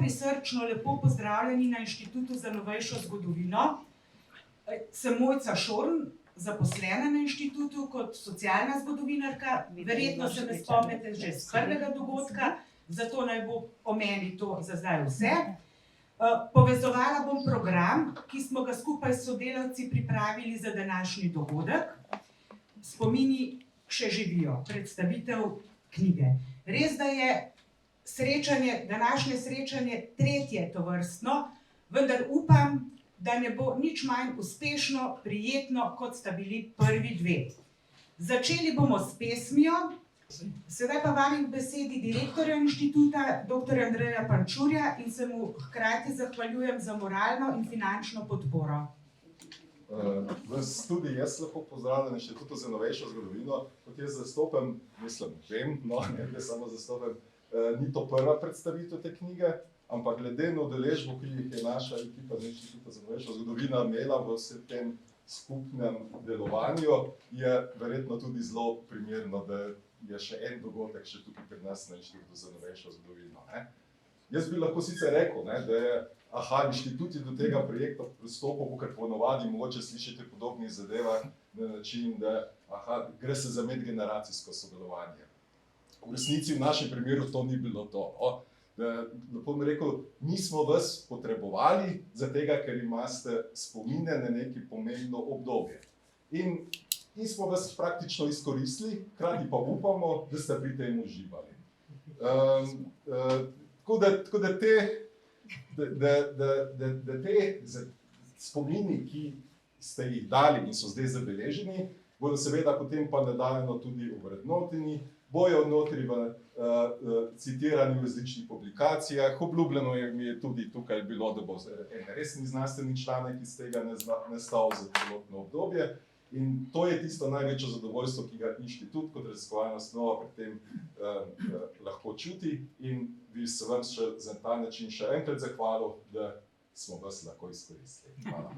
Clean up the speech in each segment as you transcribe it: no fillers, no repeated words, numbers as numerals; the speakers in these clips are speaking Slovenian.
prisrčno lepo pozdravljeni na Inštitutu za novejšo zgodovino. Sem Mojca Šorn, zaposlena na inštitutu kot socialna zgodovinarka. Verjetno se me spomnite že z prvega dogodka, zato naj bo o meni to za zdaj vse. Povezovala bom program, ki smo ga skupaj s sodelavci pripravili za današnji dogodek. Spomini še živijo, predstavitev knjige. Res, da je današnje srečanje tretje tovrstno, vendar upam, da ne bo nič manj uspešno, prijetno, kot sta bili prvi dve. Začeli bomo s pesmijo, sedaj pa vabim k besedi direktorja inštituta, dr. Andreja Pančurja, in se mu hkrati zahvaljujem za moralno in finančno podporo. Vas tudi jaz lahko pozdravljam na Inštitutu za novejšo zgodovino, kot jaz zastopam, ne samo zastopam, ni to prva predstavitev te knjige, ampak glede na udeležbo, ki jih je naša ekipa z Inštituta za novejšo zgodovino imela v vsem tem skupnem delovanju, je verjetno tudi zelo primerno, da je še en dogodek še tukaj pri nas na Inštitutu za novejšo zgodovino. Jaz bi lahko sicer rekel, da je inštitut je do tega projekta pristopil, ker ponovadi mogoče slišite podobnih zadevah na način, da gre se za medgeneracijsko sodelovanje. V resnici v našem primeru to ni bilo to. Lepo bi rekel, mi smo vas potrebovali tega, ker imate spomine na neko pomembno obdobje. In smo vas praktično izkoristili, hkrati pa upamo, da ste pri tem uživali. Tako da te spomini, ki ste jih dali in so zdaj zabeleženi, bodo seveda potem pa nadaljno tudi ovrednoteni, bojo notri v citirani v različnih publikacijah. Obljubljeno mi je tudi tukaj bilo, da bo en resni znanstveni članek iz tega nastal za celotno obdobje. In to je tisto največje zadovoljstvo, ki ga inštitut kot raziskovalna osnova pri tem lahko čuti, in bi se vam še za ta način še enkrat zahvalil, da smo vas lahko izkoristili. Hvala.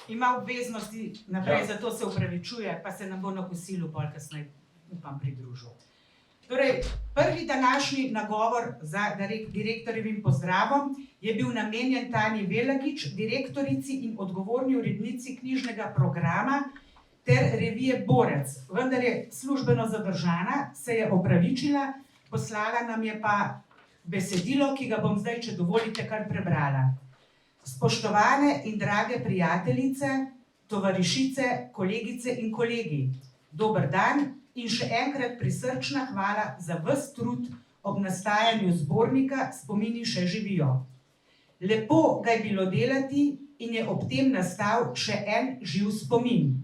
Ima obveznosti naprej, zato se upravičuje, pa se nam bo na kosilu bolj kasneje, upam, pridružil. Torej, prvi današnji nagovor za direktorjevim pozdravom je bil namenjen Tanji Velagič, direktorici in odgovorni urednici knjižnega programa ter revije Borec. Vendar je službeno zadržana, se je opravičila, poslala nam je pa besedilo, ki ga bom zdaj, če dovolite, kar prebrala. Spoštovane in drage prijateljice, tovarišice, kolegice in kolegi, dober dan in še enkrat prisrčna hvala za ves trud ob nastajanju zbornika Spomini še živijo. Lepo ga je bilo delati in je ob tem nastal še en živ spomin.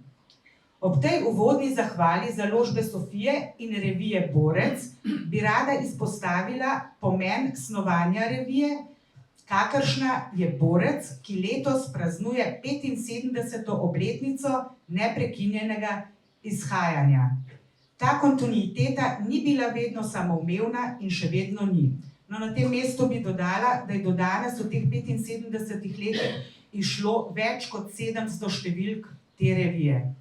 Ob tej uvodni zahvali založbe Sofije in revije Borec bi rada izpostavila pomen snovanja revije, kakršna je Borec, ki letos praznuje 75. obletnico neprekinjenega izhajanja. Ta kontinuiteta ni bila vedno samoumevna in še vedno ni. No, na tem mestu bi dodala, da je do danes v teh 75 letih išlo več kot 700 številk te revije.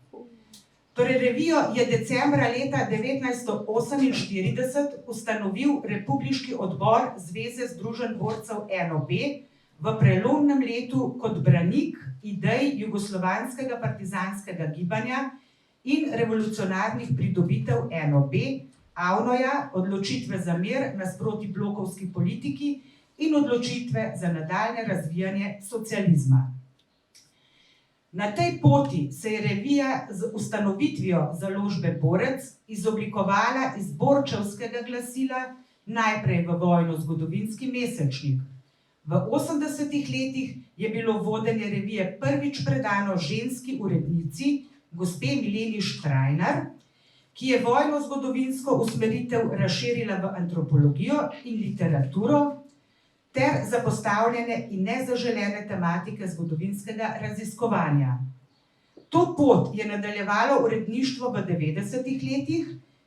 Torej, revijo je decembra leta 1948 ustanovil Republiški odbor Zveze združenj borcev NOB v prelomnem letu kot branik idej jugoslovanskega partizanskega gibanja in revolucionarnih pridobitev NOB, AVNOJ-a, odločitve za mir nasproti blokovski politiki in odločitve za nadaljnje razvijanje socializma. Na tej poti se je revija z ustanovitvijo založbe Borec izoblikovala iz borčevskega glasila najprej v vojno-zgodovinski mesečnik. V 80-ih letih je bilo vodenje revije prvič predano ženski urednici, gospe Mileni Štrajnar, ki je vojno-zgodovinsko usmeritev razširila v antropologijo in literaturo ter zapostavljene in nezaželene tematike zgodovinskega raziskovanja. To pot je nadaljevalo uredništvo v 90-ih letih,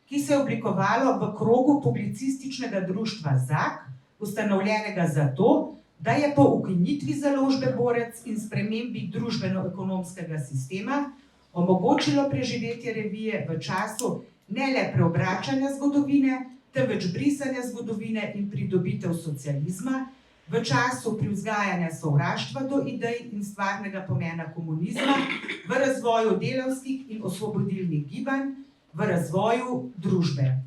ki se je oblikovalo v krogu publicističnega društva ZAK, ustanovljenega zato, da je po ukinitvi založbe Borec in spremembi družbeno-ekonomskega sistema omogočilo preživetje revije v času ne le preobračanja zgodovine, temveč brisanja zgodovine in pridobitev socializma v času privzgajanja sovraštva do idej in stvarnega pomena komunizma, v razvoju delavskih in osvobodilnih gibanj, v razvoju družbe.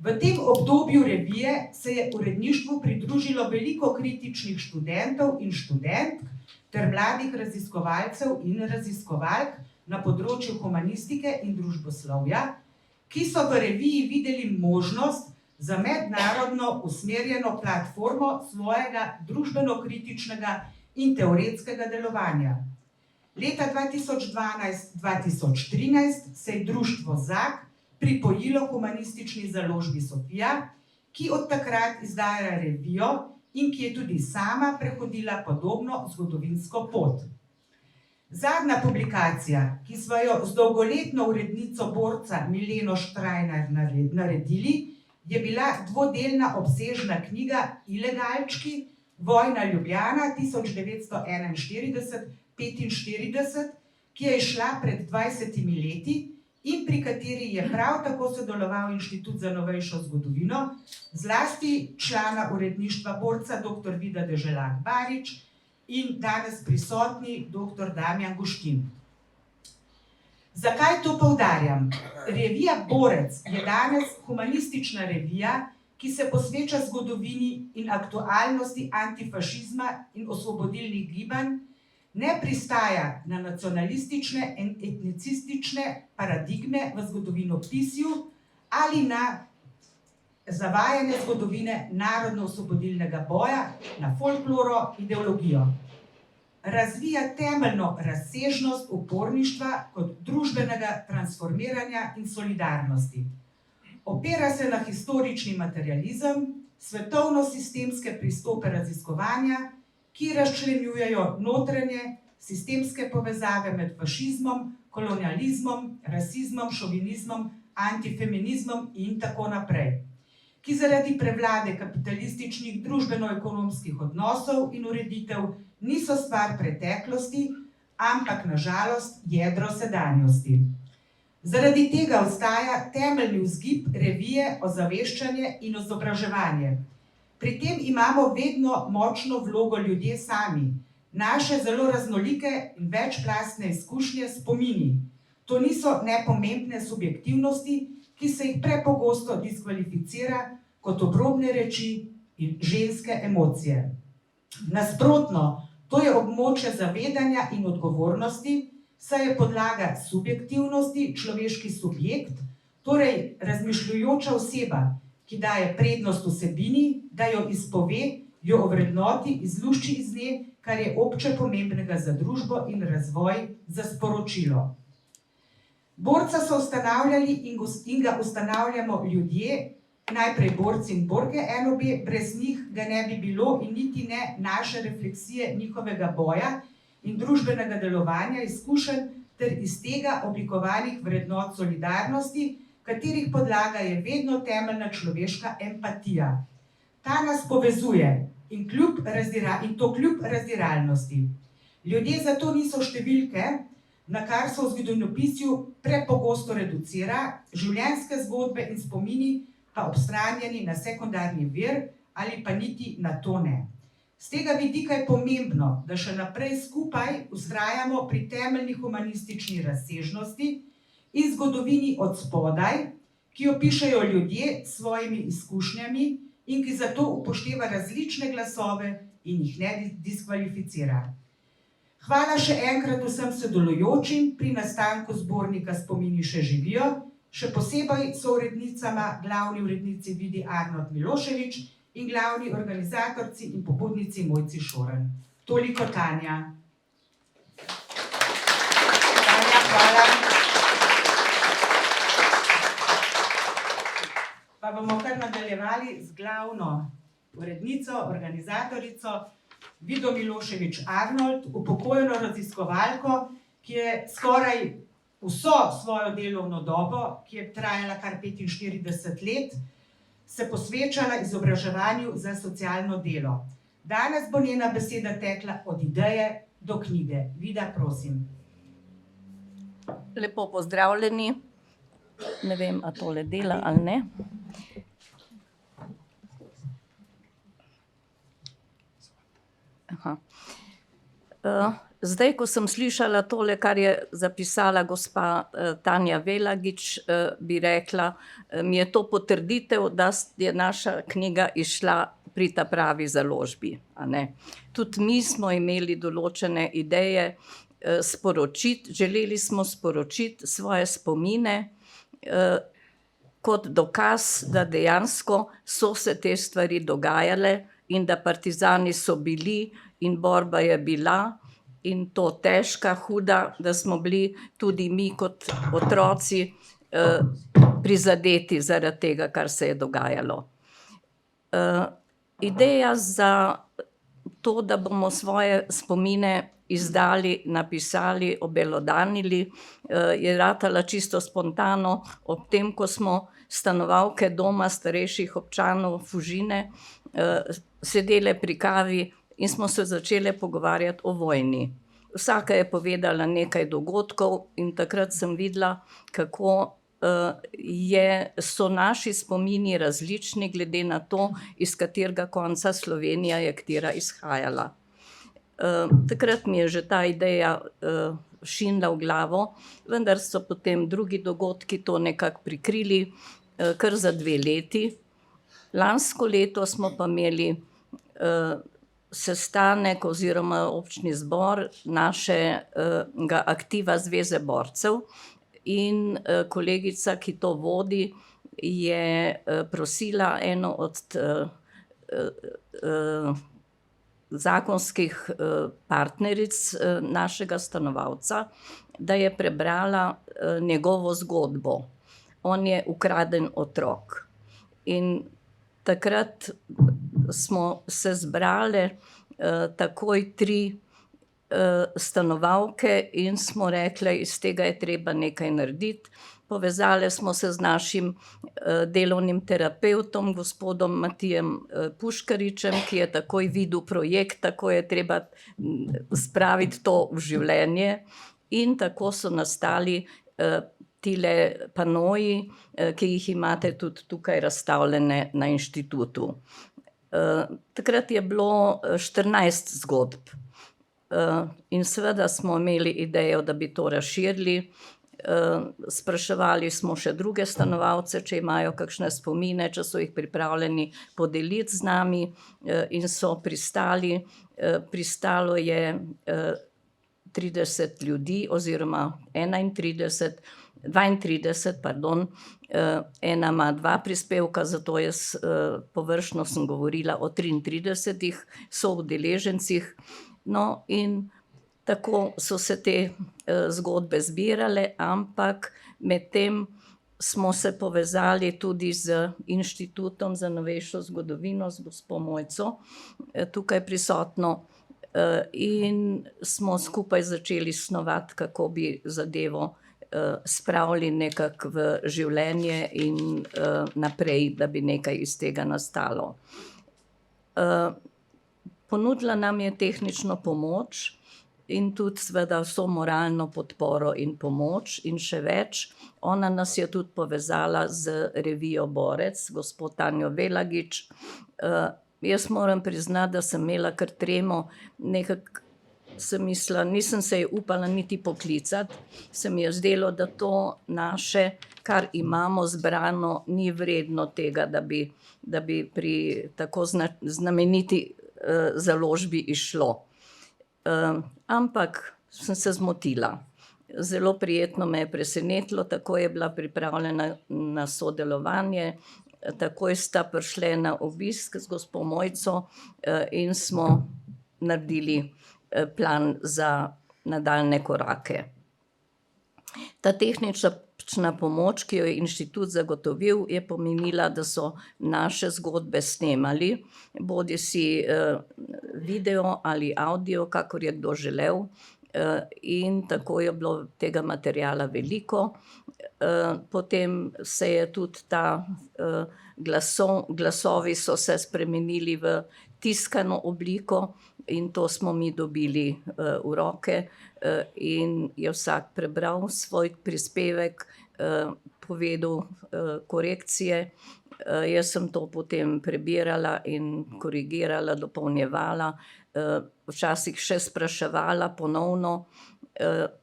V tem obdobju revije se je uredništvu pridružilo veliko kritičnih študentov in študentk ter mladih raziskovalcev in raziskovalk na področju humanistike in družboslovja, ki so v reviji videli možnost za mednarodno usmerjeno platformo svojega družbeno-kritičnega in teoretskega delovanja. Leta 2012-2013 se je društvo ZAK pripojilo humanistični založbi Sofija, ki od takrat izdaja revijo in ki je tudi sama prehodila podobno zgodovinsko pot. Zadnja publikacija, ki smo jo z dolgoletno urednico Borca Mileno Štrajnar naredili, je bila dvodelna obsežna knjiga Ilegalčki, Vojna Ljubljana 1941-45, ki je izšla pred 20 leti in pri kateri je prav tako sodeloval Inštitut za novejšo zgodovino, zlasti člana uredništva Borca dr. Vida Deželak Barič in danes prisotni dr. Damjan Guštin. Zakaj to poudarjam? Revija Borec je danes humanistična revija, ki se posveča zgodovini in aktualnosti antifašizma in osvobodilnih gibanj, ne pristaja na nacionalistične in etnicistične paradigme v zgodovinopisju ali na zavajanje zgodovine narodno-osvobodilnega boja, na folkloro, ideologijo. Razvija temeljno razsežnost uporništva kot družbenega transformiranja in solidarnosti. Opira se na historični materializem, svetovno-sistemske pristope raziskovanja, ki razčlenjujejo notranje sistemske povezave med fašizmom, kolonializmom, rasizmom, šovinizmom, antifeminizmom in tako naprej, ki zaradi prevlade kapitalističnih družbeno-ekonomskih odnosov in ureditev niso stvar preteklosti, ampak na žalost jedro sedanjosti. Zaradi tega ostaja temeljni vzgib revije ozaveščanje in izobraževanje. Pri tem imamo vedno močno vlogo ljudje sami, naše zelo raznolike in večplastne izkušnje, spomini. To niso nepomembne subjektivnosti, ki se jih prepogosto diskvalificira kot obrobne reči in ženske emocije. Nasprotno, to je območje zavedanja in odgovornosti, saj je podlaga subjektivnosti človeški subjekt, torej razmišljujoča oseba, ki daje prednost vsebini, da jo izpove, jo ovrednoti, izlušči iz nje, kar je obče pomembnega za družbo in razvoj, za sporočilo. Borca so ustanavljali in ga ustanavljamo ljudje, najprej borci in borke NOB, brez njih ga ne bi bilo in niti ne naše refleksije njihovega boja in družbenega delovanja, izkušenj ter iz tega oblikovanih vrednot solidarnosti, katerih podlaga je vedno temeljna človeška empatija. Ta nas povezuje in to kljub razdiralnosti. Ljudje zato niso številke, na kar so v zgodovinopisju prepogosto reducira, življenjske zgodbe in spomini pa obstranjeni na sekundarni vir ali pa niti na to ne. Z tega vidika je pomembno, da še naprej skupaj vztrajamo pri temeljni humanistični razsežnosti in zgodovini od spodaj, ki jo pišejo ljudje s svojimi izkušnjami in ki zato upošteva različne glasove in jih ne diskvalificira. Hvala še enkrat vsem sodelujočim pri nastanku zbornika Spomini še živijo, še posebej sourednicama, glavni urednici Vidi Arnold Milošević in glavni organizatorci in pobudnici Mojci Šoren. Toliko, Tanja. Tanja, hvala. Pa bomo kar nadaljevali z glavno urednico, organizatorico Vido Milošević Arnold, upokojeno raziskovalko, ki je skoraj vso svojo delovno dobo, ki je trajala kar 45 let, se posvečala izobraževanju za socialno delo. Danes bo njena beseda tekla od ideje do knjige. Vida, prosim. Lepo pozdravljeni. Ne vem, a tole dela ali ne. Aha. Zdaj, ko sem slišala tole, kar je zapisala gospa Tanja Velagič, bi rekla, mi je to potrditev, da je naša knjiga izšla pri ta pravi založbi, a ne. Tudi mi smo imeli določene ideje sporočiti, želeli smo sporočiti svoje spomine, kot dokaz, da dejansko so se te stvari dogajale in da partizani so bili in borba je bila in to težka, huda, da smo bili tudi mi kot otroci prizadeti zaradi tega, kar se je dogajalo. Ideja za to, da bomo svoje spomine izdali, napisali, obelodanili, je ratala čisto spontano ob tem, ko smo stanovalke Doma starejših občanov Fužine sedele pri kavi in smo se začele pogovarjati o vojni. Vsaka je povedala nekaj dogodkov in takrat sem videla, kako so naši spomini različni glede na to, iz katerega konca Slovenija je katera izhajala. Takrat mi je že ta ideja šinila v glavo, vendar so potem drugi dogodki to nekako prikrili kar za 2 leti. Lansko leto smo pa imeli sestanek oziroma občni zbor našega aktiva Zveze borcev in kolegica, ki to vodi, je prosila eno od zakonskih partneric našega stanovalca, da je prebrala njegovo zgodbo. On je ukraden otrok. In takrat smo se zbrale takoj 3 stanovalke in smo rekle, iz tega je treba nekaj narediti. Povezale smo se z našim delovnim terapevtom, gospodom Matijem Puškaričem, ki je takoj videl projekt, tako je treba spraviti to v življenje. In tako so nastali tile panoji, ki jih imate tudi tukaj razstavljene na inštitutu. Takrat je bilo 14 zgodb. In seveda smo imeli idejo, da bi to razširili. Spraševali smo še druge stanovalce, če imajo kakšne spomine, če so jih pripravljeni podeliti z nami, in so pristali. Pristalo je 30 ljudi oziroma 32, pardon. Ena ima 2 prispevka, zato jaz površno sem govorila o 33 soudeležencih. No, in tako so se te zgodbe zbirale, ampak medtem smo se povezali tudi z Inštitutom za novejšo zgodovino, z gospo Mojco, tukaj prisotno, in smo skupaj začeli snovati, kako bi zadevo spravili nekako v življenje in naprej, da bi nekaj iz tega nastalo. Ponudila nam je tehnično pomoč in tudi seveda vso moralno podporo in pomoč in še več. Ona nas je tudi povezala z revijo Borec, gospod Tanjo Velagič. Jaz moram priznati, da sem imela kar tremo, nekako sem mislila, nisem se je upala niti poklicati, se mi je zdelo, da to naše, kar imamo zbrano, ni vredno tega, da bi pri tako znameniti založbi izšlo. Ampak sem se zmotila. Zelo prijetno me je presenetilo, tako je bila pripravljena na sodelovanje, takoj sta prišli na obisk z gospo Mojco in smo naredili plan za nadaljnje korake. Ta tehnična pomoč, ki jo je inštitut zagotovil, je pomenila, da so naše zgodbe snemali, bodisi video ali avdio, kakor je kdo želel, in tako je bilo tega materiala veliko. Potem se je tudi glasovi so se spremenili v tiskano obliko in to smo mi dobili v roke in je vsak prebral svoj prispevek. povedal korekcije. Jaz sem to potem prebirala in korigirala, dopolnjevala, včasih še spraševala ponovno,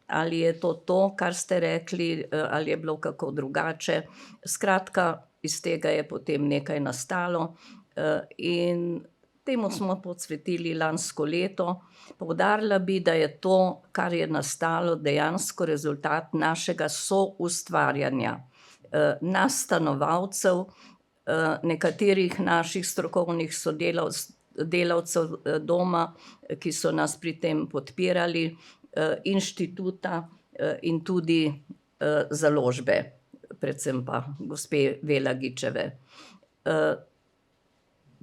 ali je to, kar ste rekli, ali je bilo kako drugače. Skratka, iz tega je potem nekaj nastalo in temu smo posvetili lansko leto. Poudarila bi, da je to, kar je nastalo, dejansko rezultat našega soustvarjanja, nas stanovalcev, nekaterih naših strokovnih sodelavcev doma, ki so nas pri tem podpirali, inštituta in tudi založbe, predvsem pa gospe Velagičeve.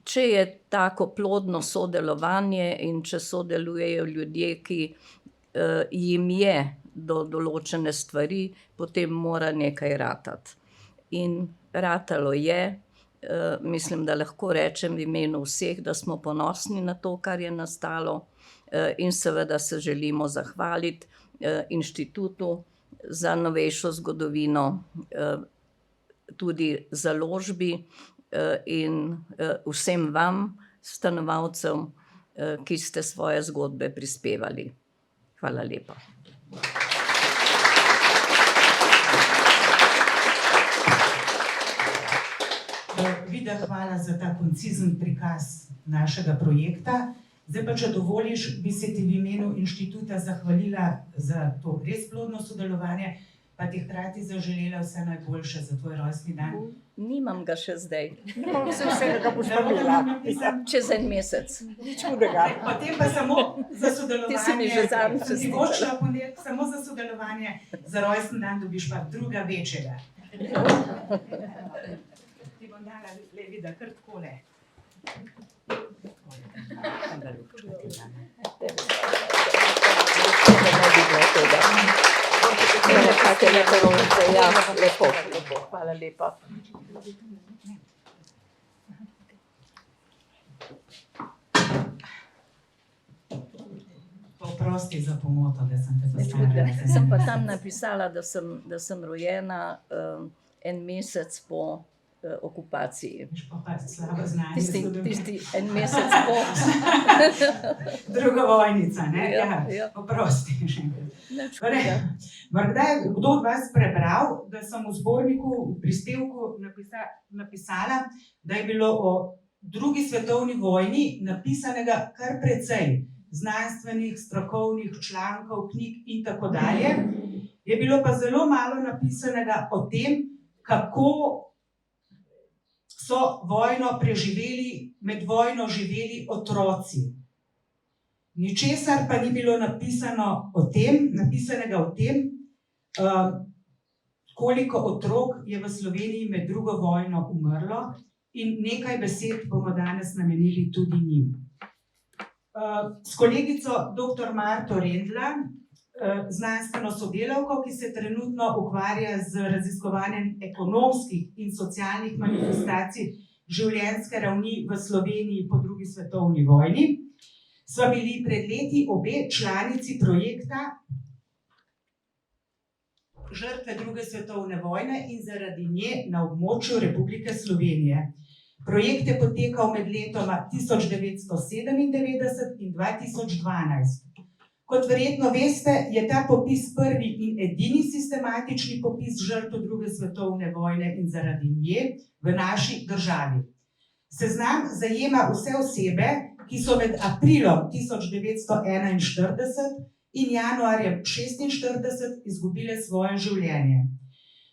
Če je tako plodno sodelovanje in če sodelujejo ljudje, ki jim je do določene stvari, potem mora nekaj ratati. In ratalo je, mislim, da lahko rečem v imenu vseh, da smo ponosni na to, kar je nastalo, in seveda se želimo zahvaliti inštitutu za novejšo zgodovino, tudi založbi in vsem vam, stanovalcem, ki ste svoje zgodbe prispevali. Hvala lepa. Vida, hvala za ta koncizen prikaz našega projekta. Zdaj pa, če dovoliš, bi se ti v imenu inštituta zahvalila za to res plodno sodelovanje, pa ti hkrati zaželela vse najboljše za tvoj rojstni dan. Nimam ga še zdaj. Nimam vsega, kar boš imela. Čez en mesec. Nič hudega. Potem pa samo za sodelovanje. Ti si mi že zadnjič Sem ti voščila ponedeljek, samo za sodelovanje, za rojstni dan dobiš pa druga večjega. Ti bom dala, le Vida, kar takole. Hvala lepa. Oprosti za pomoto, da sem te postavila. Sem pa tam napisala, da sem rojena en mesec po okupaciji. Slabo znanje. Tisti en mesec po. Druga vojnica, ne? Ja. Oprosti. Morda je kdo od vas prebral, da sem v zborniku, v prispevku napisala, da je bilo o drugi svetovni vojni napisanega kar precej znanstvenih, strokovnih člankov, knjig in tako dalje. Je bilo pa zelo malo napisanega o tem, kako so vojno preživeli, med vojno živeli otroci. Ničesar pa ni bilo napisanega o tem, koliko otrok je v Sloveniji med drugo vojno umrlo, in nekaj besed bomo danes namenili tudi njim. S kolegico dr. Marto Rendla, znanstveno sodelavko, ki se trenutno ukvarja z raziskovanjem ekonomskih in socialnih manifestacij življenjske ravni v Sloveniji po drugi svetovni vojni, sva bili pred leti obe članici projekta žrtve druge svetovne vojne in zaradi nje na območju Republike Slovenije. Projekt je potekal med letoma 1997 in 2012. Kot verjetno veste, je ta popis prvi in edini sistematični popis žrtev druge svetovne vojne in zaradi nje v naši državi. Seznam zajema vse osebe, ki so med aprilom 1941 in januarjem 1946 izgubile svoje življenje.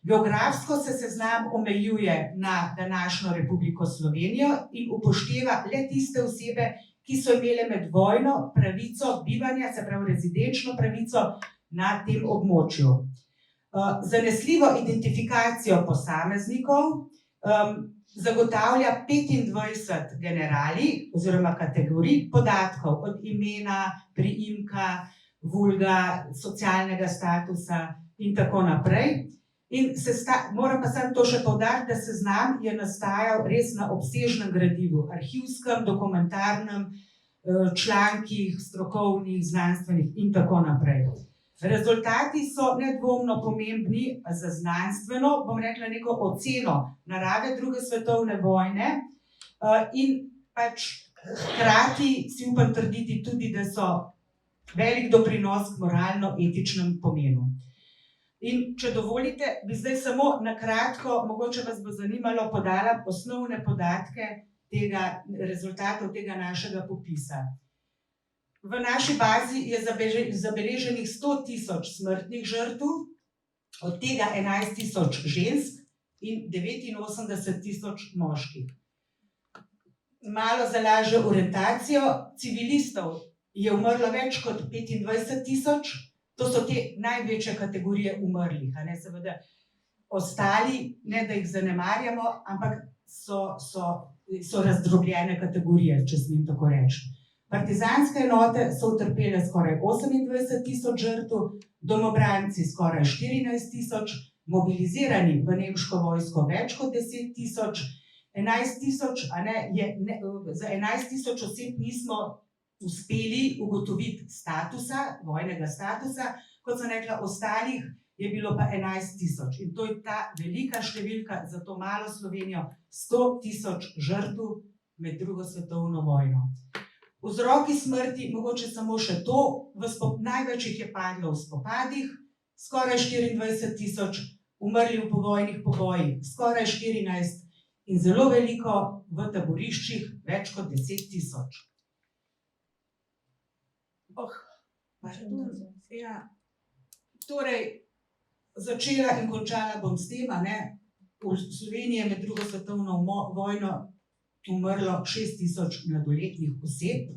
Geografsko se seznam omejuje na današnjo Republiko Slovenijo in upošteva le tiste osebe, ki so imele med vojno pravico bivanja, se pravi rezidenčno pravico na tem območju. Zanesljivo identifikacijo posameznikov zagotavlja 25 generalij oziroma kategorij podatkov, od imena, priimka, vulga, socialnega statusa in tako naprej. In moram pa samo to še poudariti, da seznam je nastajal res na obsežnem gradivu, arhivskem, dokumentarnem, člankih, strokovnih, znanstvenih in tako naprej. Rezultati so nedvomno pomembni za znanstveno, bom rekla, neko oceno narave druge svetovne vojne in pač hkrati si upam trditi tudi, da so velik doprinos k moralno-etičnem pomenu. In če dovolite, bi zdaj samo na kratko, mogoče vas bo zanimalo, podala osnovne podatke rezultatov tega našega popisa. V naši bazi je zabeleženih 100.000 smrtnih žrtev, od tega 11.000 žensk in 89.000 moških. Malo za lažjo orientacijo, civilistov je umrlo več kot 25.000, to so te največje kategorije umrlih, seveda ostali, ne da jih zanemarjamo, ampak so razdrobljene kategorije, če smem tako reči. Partizanske enote so utrpele skoraj 28.000 žrtev, domobranci skoraj 14.000, mobilizirani v nemško vojsko več kot 10.000, 11.000, za 11.000 oseb nismo uspeli ugotoviti vojnega statusa, kot sem rekla, ostalih je bilo pa 11.000. In to je ta velika številka za to malo Slovenijo, 100.000 žrtev med drugo svetovno vojno. Vzroki smrti, mogoče samo še to, največ jih je padlo v spopadih, skoraj 24.000, umrli v povojnih pobojih, skoraj 14, in zelo veliko v taboriščih, več kot 10.000. Torej, začela in končala bom s tem, v Sloveniji je med drugo svetovno vojno umrlo 6.000 mladoletnih oseb,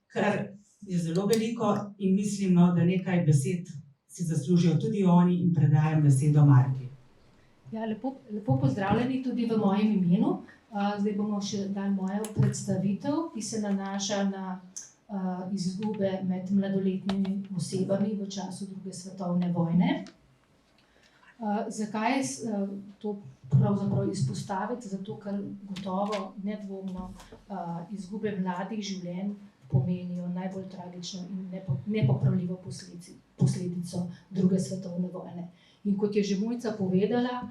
kar je zelo veliko in mislim, da nekaj besed si zaslužijo tudi oni in predajam besedo Marki. Ja, lepo pozdravljeni tudi v mojem imenu. Zdaj bomo še dali mojo predstavitev, ki se nanaša na izgube med mladoletnimi osebami v času druge svetovne vojne. Zakaj to pravzaprav izpostaviti? Zato, ker gotovo, nedvomno, izgube mladih življenj pomenijo najbolj tragično in nepopravljivo posledico druge svetovne vojne. In kot je že Mojca povedala,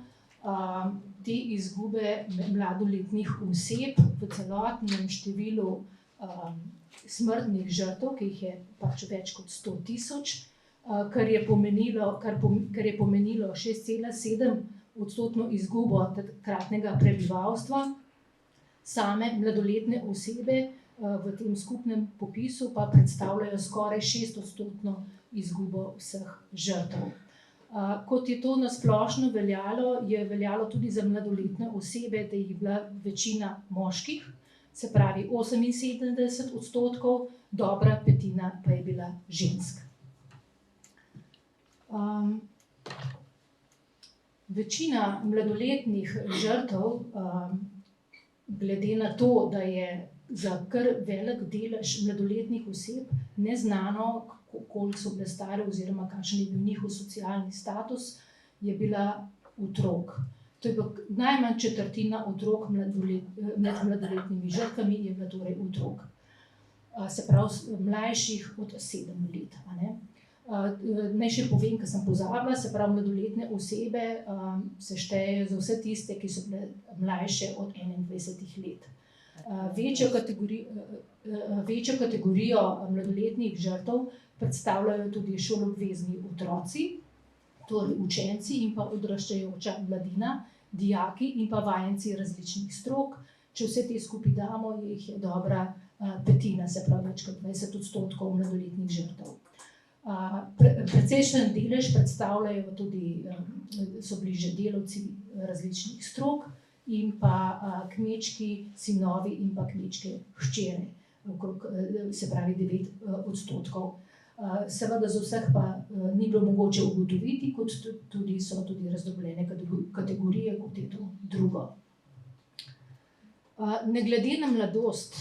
te izgube mladoletnih oseb v celotnem številu smrtnih žrtev, ki jih je pač več kot 100.000, kar je pomenilo 6,7% izgubo takratnega prebivalstva, same mladoletne osebe v tem skupnem popisu pa predstavljajo skoraj 6% izgubo vseh žrtev. Kot je to na splošno veljalo, je veljalo tudi za mladoletne osebe, da jih je bila večina moških, se pravi 78%, dobra petina pa je bila žensk. Večina mladoletnih žrtev, glede na to, da je za kar velik delež mladoletnih oseb neznano, koliko so bile stare oziroma kakšen je bil njihov socialni status, je bila otrok. To je bila najmanj četrtina otrok med mladoletnimi žrtvami je bila torej otrok. Se pravi, mlajših od 7 let. Naj še povem, ker sem pozabila, se pravi, mladoletne osebe se štejejo za vse tiste, ki so bile mlajše od 21 let. Večjo kategorijo mladoletnih žrtev predstavljajo tudi šoloobvezni otroci, torej učenci in pa odraščajoča mladina, dijaki in pa vajenci različnih strok. Če vse te skupaj damo, jih je dobra petina, se pravi več kot 20% mladoletnih žrtev. Precejšen delež predstavljajo tudi, so bili že delavci različnih strok in pa kmečki sinovi in pa kmečke hčere, se pravi 9%. Seveda za vseh pa ni bilo mogoče ugotoviti, kot tudi so tudi razdrobljene kategorije, kot je to drugo. Ne glede na mladost,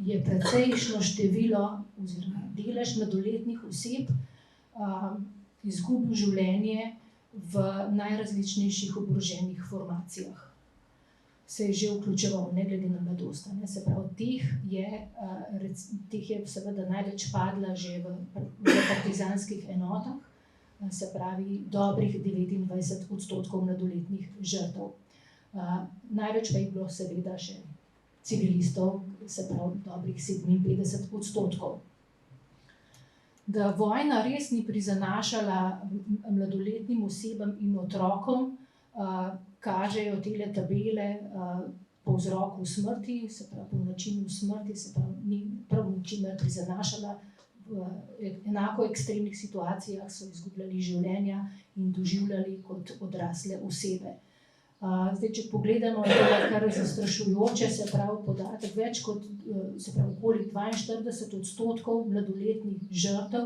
je precejšno število oziroma delež mladoletnih oseb izgubil življenje v najrazličnejših oboroženih formacijah. se je že vključeval, ne glede na mladost. Se pravi, teh je seveda največ padla že v partizanskih enotah, se pravi dobrih 29% mladoletnih žrtev. Največ pa je bilo seveda še civilistov, se pravi dobrih 57%. Da vojna res ni prizanašala mladoletnim osebam in otrokom, kažejo tele tabele po vzroku smrti, se pravi po načinu smrti, se pravi ni prav ničimer prizanašala. V enako ekstremnih situacijah so izgubljali življenja in doživljali kot odrasle osebe. Zdaj, če pogledamo, je to kar zastrašujoče, se pravi podatek, več kot, se pravi okoli 42% mladoletnih žrtev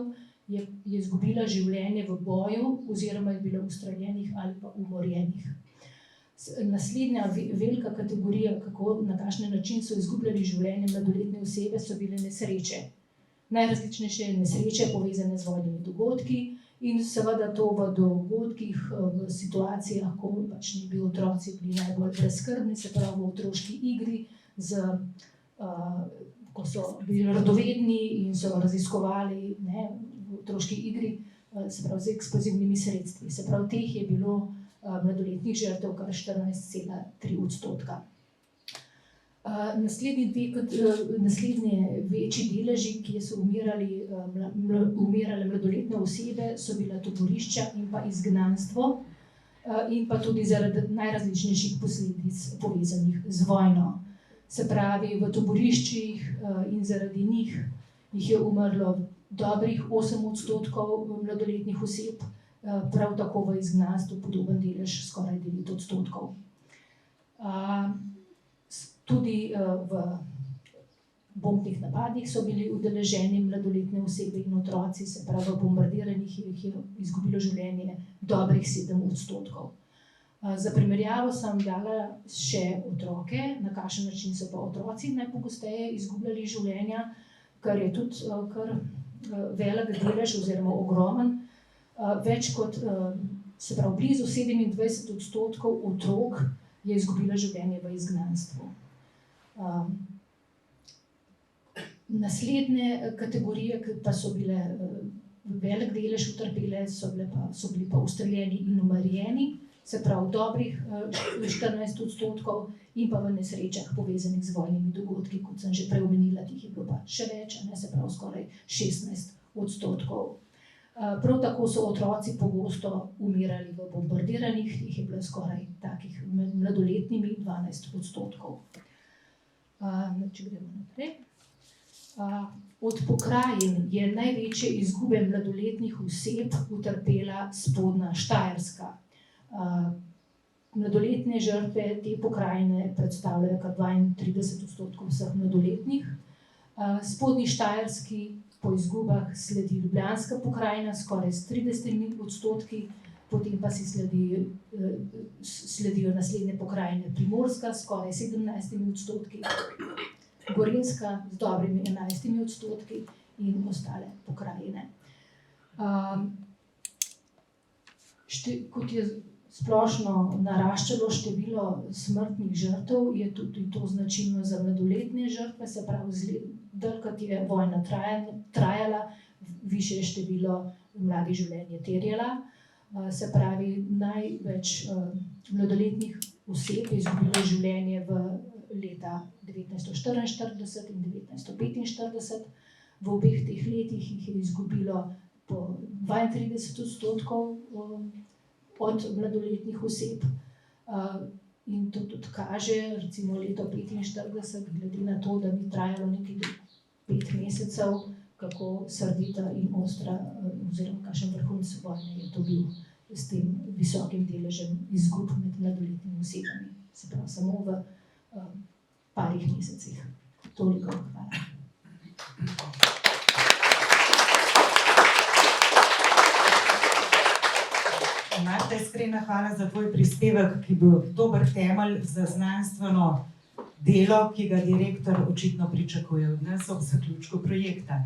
je izgubila življenje v boju oziroma je bila ustreljenih ali pa umorjenih. Naslednja velika kategorija, na kakšen način so izgubljali življenje mladoletne osebe, so bile nesreče. Najrazličnejše nesreče povezane z vojnimi dogodki in seveda to v dogodkih, v situacijah, ko pač ni bil otroci bili najbolj brezskrbni, se pravi v otroški igri, ko so bili radovedni in so raziskovali v otroški igri, se pravi z eksplozivnimi sredstvi. Se pravi, teh je bilo mladoletnih žrtev kar 14,3%. Naslednji večji deleži, ki so umirale mladoletne osebe, so bila taborišča in pa izgnanstvo in pa tudi zaradi najrazličnejših posledic povezanih z vojno. Se pravi, v taboriščih in zaradi njih jih je umrlo dobrih 8% mladoletnih oseb, prav tako v izgnanstvu podoben delež, skoraj 9%. Tudi v bombnih napadih so bili udeleženi mladoletne osebe in otroci, se pravi v bombardiranjih jih je izgubilo življenje dobrih 7%. Za primerjavo sem dala še otroke, na kakšen način so pa otroci najpogosteje izgubljali življenja, kar je tudi kar velik delež oziroma ogromen. Več kot, se pravi blizu 27% otrok je izgubilo življenje v izgnanstvu. Naslednje kategorije, ki pa so bile velik delež utrpele, so bili pa ustreljeni in umorjeni, se pravi dobrih 14% in pa v nesrečah povezanih z vojnimi dogodki, kot sem že prej omenila, teh je bilo pa še več, se pravi skoraj 16%. Prav tako so otroci pogosto umirali v bombardiranjih, teh je bilo skoraj takih med mladoletnimi 12%. Če gremo naprej. Od pokrajin je največje izgube mladoletnih oseb utrpela Spodnja Štajerska. Mladoletne žrtve te pokrajine predstavljajo kar 32% vseh mladoletnih. Spodnji Štajerski po izgubah sledi Ljubljanska pokrajina skoraj s 30%, potem pa si sledijo naslednje pokrajine Primorska skoraj 17%, Gorenjska z dobrimi 11% in ostale pokrajine. Kot je splošno naraščalo število smrtnih žrtev, je tudi to značilno za mladoletne žrtve, se pravi, dlje kot je vojna trajala, višje število mladih življenj je terjala. Se pravi, največ mladoletnih oseb je izgubilo življenje v leta 1944 in 1945. V obeh teh letih jih je izgubilo po 32% od mladoletnih oseb. In to tudi kaže, recimo leto 1945, glede na to, da ni trajalo niti 5 mesecev, kako srdita in ostra, oziroma kakšen vrhunec vojne je to bil s tem visokim deležem izgub med mladoletnimi osebami. Se pravi, samo v parih mesecih. Toliko, hvala. Marta, iskrena hvala za tvoj prispevek, ki je bil dober temelj za znanstveno delo, ki ga direktor očitno pričakuje od nas ob zaključku projekta.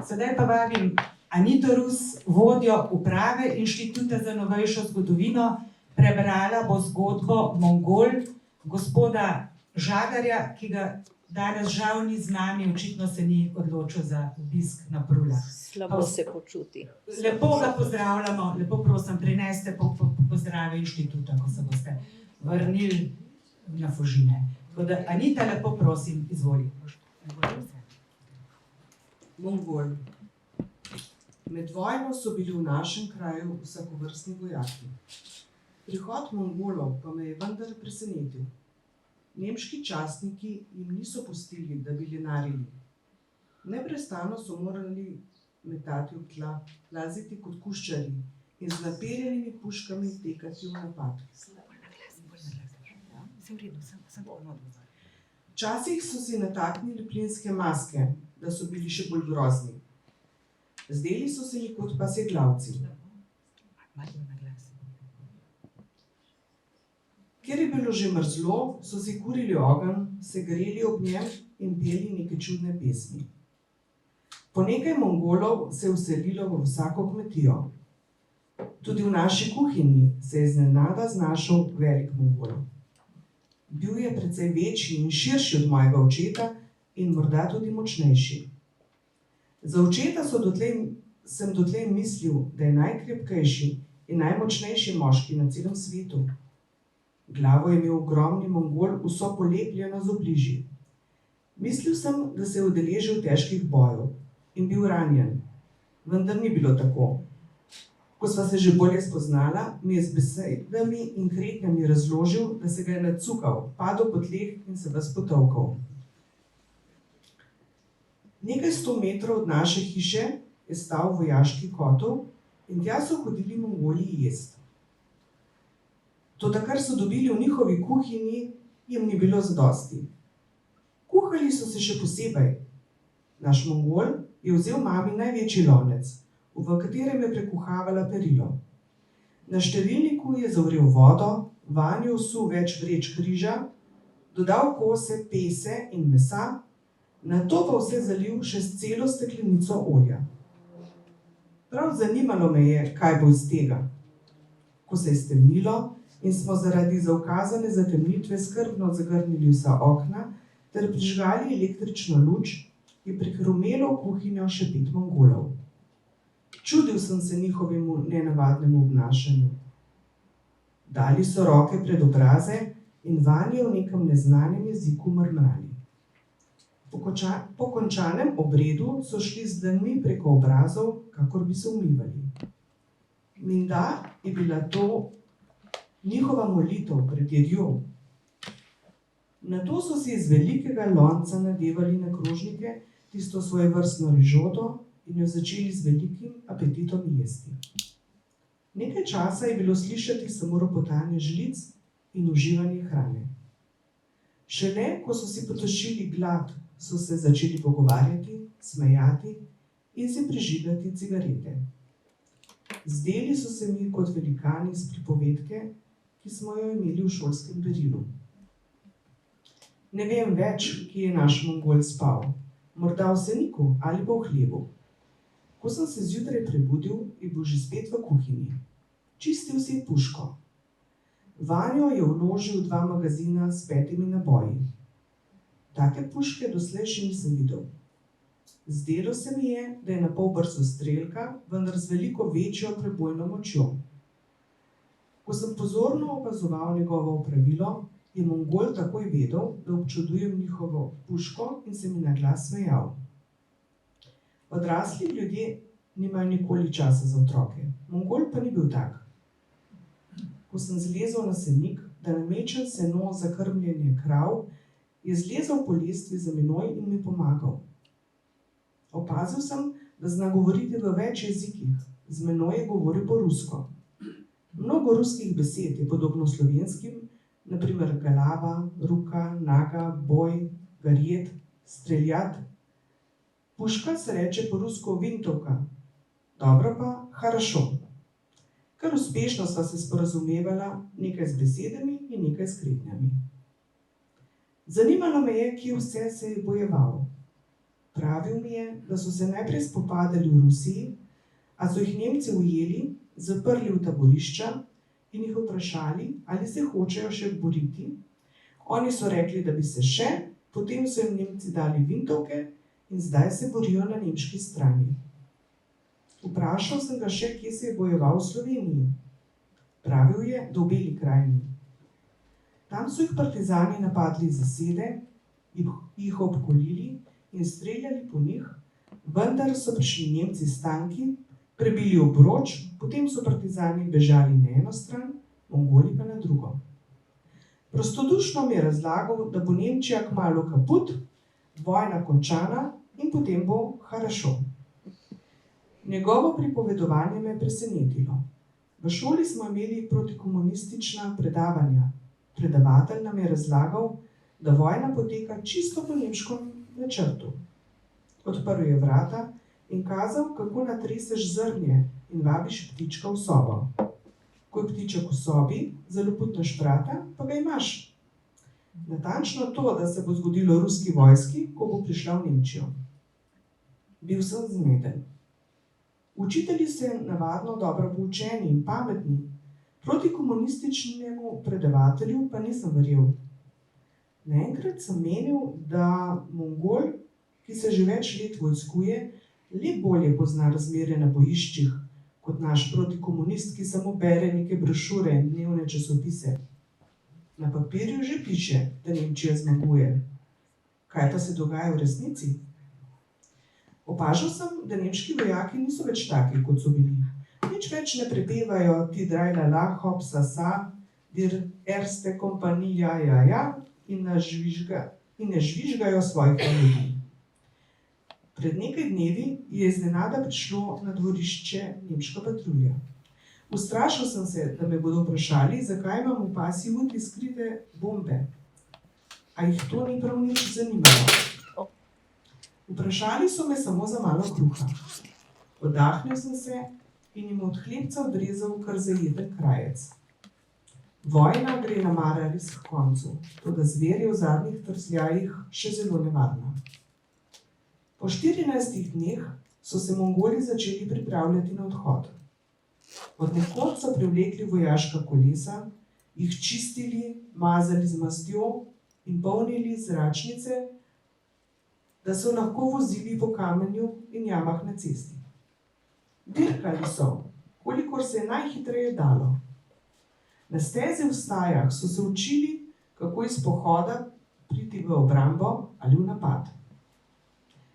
Sedaj pa vabim Anito Rus, vodjo uprave Inštituta za novejšo zgodovino, prebrala bo zgodbo Mongol gospoda Žagarja, ki ga danes žal ni z nami, očitno se ni odločil za obisk na Prulah. Slabo se počuti. Lepo ga pozdravljamo, lepo prosim, prineste pozdrave inštituta, ko se boste vrnili na Fužine. Tako da, Anita, lepo prosim, izvoli. Mongol. Med vojno so bili v našem kraju vsakovrstni vojaki. Prihod Mongolov pa me je vendar presenetil. Nemški častniki jim niso pustili, da bi lenarili. Neprestano so morali metati v tla, plaziti kot kuščari in z naperjenimi puškami tekati v napad. Včasih so si nataknili plinske maske, da so bili še bolj grozni. Zdeli so se mi kot pasjeglavci. Ker je bilo že mrzlo, so si kurili ogenj, se greli ob njem in peli neke čudne pesmi. Po nekaj Mongolov se je vselilo v vsako kmetijo. Tudi v naši kuhinji se je iznenada znašel velik Mongol. Bil je precej večji in širši od mojega očeta in morda tudi močnejši. Za očeta sem dotlej mislil, da je najkrepkejši in najmočnejši moški na celem svetu. Glavo je imel ogromni Mongol, vso polepljeno z obliži. Mislil sem, da se je udeležil težkih bojev in bil ranjen, vendar ni bilo tako. Ko sva se že bolje spoznala, mi je z besedami in kretnjami razložil, da se ga je nacukal, padel po tleh in se ves potolkal. Nekaj 100 metrov od naše hiše je stal vojaški kotel in tja so hodili Mongoli jest. Toda kar so dobili v njihovi kuhinji, jim ni bilo zadosti. Kuhali so se še posebej. Naš Mongol je vzel mami največji lonec, v katerem je prekuhavala perilo. Na štedilniku je zavrel vodo, vanjo vsul več vreč križa, dodal kose, pese in mesa, nato pa vse zalil še s celo steklenico olja. Prav zanimalo me je, kaj bo iz tega. Ko se je stemnilo in smo zaradi zaukazane zatemnitve skrbno zagrnili vsa okna ter prižgali električno luč, je prihrumelo v kuhinjo še 5 Mongolov. Čudil sem se njihovemu nenavadnemu obnašanju. Dali so roke pred obraze in vanje v nekem neznanem jeziku mrmrali. Po končanem obredu so šli z dlanmi preko obrazov, kakor bi se umivali. Menda je bila to njihova molitev pred jedjo. Nato so si iz velikega lonca nadevali na krožnike tisto svojevrstno rižoto in jo začeli z velikim apetitom jesti. Nekaj časa je bilo slišati samo ropotanje žlic in uživanje hrane. Šele, ko so si potošili glad, so se začeli pogovarjati, smejati in si prižigati cigarete. Zdeli so se mi kot velikani iz pripovedke, ki smo jo imeli v šolskem berilu. Ne vem več, kje je naš Mongol spal, morda v seniku ali pa v hlevu. Ko sem se zjutraj prebudil, je bil že spet v kuhinji. Čistil si je puško. Vanjo je vložil 2 magazina s 5 naboji. Take puške doslej še nisem videl. Zdelo se mi je, da je napol brzostrelka, vendar z veliko večjo prebojno močjo. Ko sem pozorno opazoval njegovo opravilo, je Mongol takoj vedel, da občudujem njihovo puško in se mi na glas smejal. Odrasli ljudje nimajo nikoli časa za otroke. Mongol pa ni bil tak. Ko sem zlezel na senik, da namečem seno za krmljenje krav, je zlezel po lestvi za menoj in mi pomagal. Opazil sem, da zna govoriti v več jezikih. Z menoj je govoril po rusko. Mnogo ruskih besed je podobno slovenskim, na primer galava, ruka, naga, boj, garjet, streljat. Puška se reče po rusko vintovka, dobro pa harašo. Kar uspešno sva se sporazumevala, nekaj z besedami in nekaj s kretnjami. Zanimalo me je, kje vse se je bojeval. Pravil mi je, da so se najprej spopadali v Rusiji, a so jih Nemci ujeli, zaprli v taborišča in jih vprašali, ali se hočejo še boriti, Oni so rekli, da bi se še, potem so jim Nemci dali vintovke in zdaj se borijo na nemški strani. Vprašal sem ga še, kje se je bojeval v Sloveniji. Pravil je, da v Beli krajini. Tam so jih partizani napadli z zasede, jih obkolili in streljali po njih, vendar so prišli Nemci s tanki, prebili obroč, potem so partizani bežali na eno stran, Mongoli pa na drugo. Prostodušno mi je razlagal, da bo Nemčija kmalu kaput, vojna končana in potem bo harašo. Njegovo pripovedovanje me je presenetilo. V šoli smo imeli protikomunistična predavanja. Predavatelj nam je razlagal, da vojna poteka čisto po nemškem načrtu. Odprl je vrata in kazal, kako natreseš zrnje in vabiš ptička v sobo. Ko je ptiček v sobi, zaloputneš vrata, pa ga imaš. Natančno to, da se bo zgodilo ruski vojski, ko bo prišla v Nemčijo. Bil sem zmeden. Učitelji so navadno dobro poučeni in pametni, protikomunističnemu predavatelju pa nisem verjel. Naenkrat sem menil, da Mongol, ki se že več let vojskuje, le bolje pozna razmere na bojiščih, kot naš protikomunist, ki samo bere neke brošure in dnevne časopise. Na papirju že piše, da Nemčija zmaguje. Kaj pa se dogaja v resnici? Opažal sem, da nemški vojaki niso več taki, kot so bili. Nič več ne prepevajo ti drajlala, hop, sasa, dir erste kompanija, ja, in ne žvižgajo svojih ljudi. Pred nekaj dnevi je iznenada prišlo na dvorišče nemška patrulja. Ustrašil sem se, da me bodo vprašali, zakaj imam v pasji uti skrite bombe. A jih to ni prav nič zanimalo. Vprašali so me samo za malo kruha. Oddahnil sem se in jim od hlebca odrezal kar zajeten krajec. Vojna gre na Mararis k koncu, toda zver je v zadnjih trzljajih še zelo nevarna. Po 14 dneh so se Mongoli začeli pripravljati na odhod. Od nekod so privlekli vojaška kolesa, jih čistili, mazali z mastjo in polnili zračnice, da so lahko vozili po kamenju in jamah na cesti. Dirkali so, kolikor se je najhitreje dalo. Na stezi v stajah so se učili, kako iz pohoda priti v obrambo ali v napad.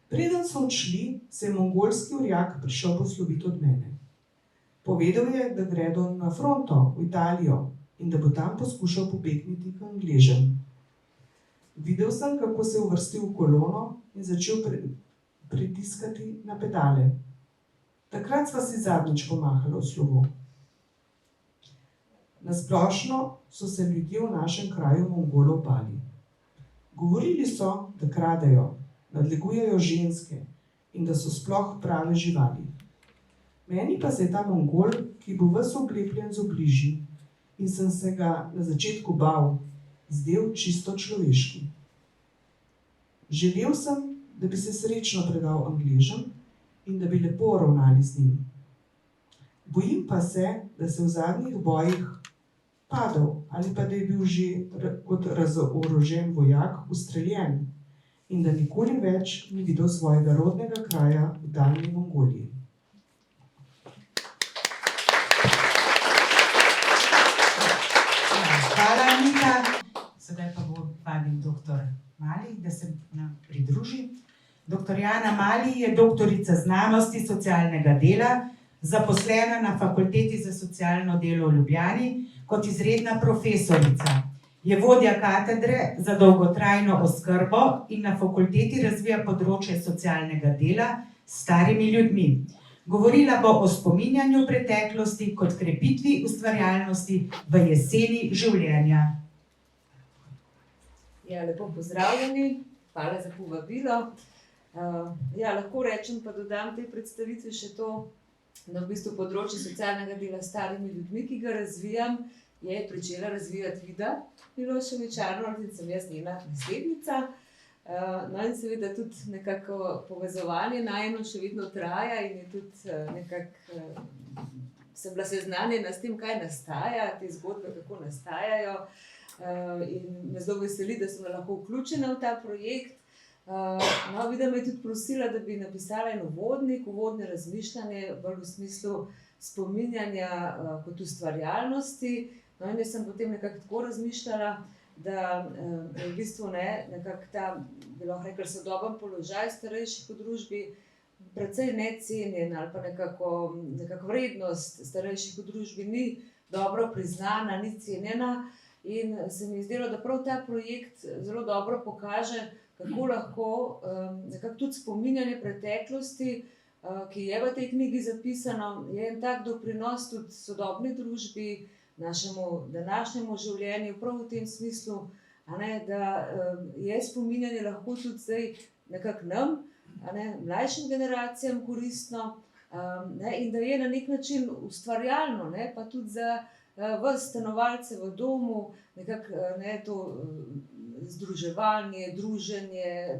Preden so odšli, se je mongolski orjak prišel posloviti od mene. Povedal je, da gredo na fronto v Italijo in da bo tam poskušal pobegniti k Angležem. Videl sem, kako se je uvrstil v kolono in začel pritiskati na pedale. Takrat sva si zadnjič pomahala v slovo. Na splošno so se ljudje v našem kraju Mongolov bali. Govorili so, da kradejo, nadlegujejo ženske in da so sploh prave živali. Meni pa se je ta Mongol, ki bo ves oblepljen z obliži in sem se ga na začetku bal, zdel čisto človeški. Želel sem, da bi se srečno predal Angležem in da bi lepo ravnali z njim. Bojim pa se, da se v zadnjih bojih padel ali pa da je bil že kot razorožen vojak ustreljen in da nikoli več ni videl svojega rodnega kraja v daljni Mongoliji. Hvala, Anita. Sedaj pa bo vabim dr. Mali, da se nam pridruži. Dr. Jana Mali je doktorica znanosti socialnega dela, zaposlena na Fakulteti za socialno delo v Ljubljani kot izredna profesorica. Je vodja katedre za dolgotrajno oskrbo in na fakulteti razvija področje socialnega dela s starimi ljudmi. Govorila bo o spominjanju preteklosti kot krepitvi ustvarjalnosti v jeseni življenja. Ja, lepo pozdravljeni, hvala za povabilo. Lahko rečem pa dodam tej predstavitvi še to, da v bistvu področje socialnega dela s starimi ljudmi, ki ga razvijam, je pričela razvijati Vida Milošević Arnold in sem jaz njena naslednica. No in seveda tudi nekako povezovanje najino še vedno traja in je tudi nekako sem bila seznanjena s tem, kaj nastaja, te zgodbe, kako nastajajo. in me zelo veseli, da sem lahko vključena v ta projekt. No, Vida me je tudi prosila, da bi napisala en uvodnik, uvodne razmišljanje, bolj v smislu spominjanja kot ustvarjalnosti. No, in jaz sem potem nekako tako razmišljala, da v bistvu nekako ta, bi lahko rekli, sodoben položaj starejših v družbi precej necenjen ali pa nekako vrednost starejših v družbi ni dobro priznana, ni cenjena. In se mi je zdelo, da prav ta projekt zelo dobro pokaže, kako lahko nekako tudi spominjanje preteklosti, ki je v tej knjigi zapisano, je en tak doprinos tudi sodobni družbi, našemu današnjemu življenju, prav v tem smislu, da je spominjanje lahko tudi zdaj nekako nam, mlajšim generacijam koristno, in da je na nek način ustvarjalno, pa tudi za vas stanovalce v domu, nekako to združevanje, druženje,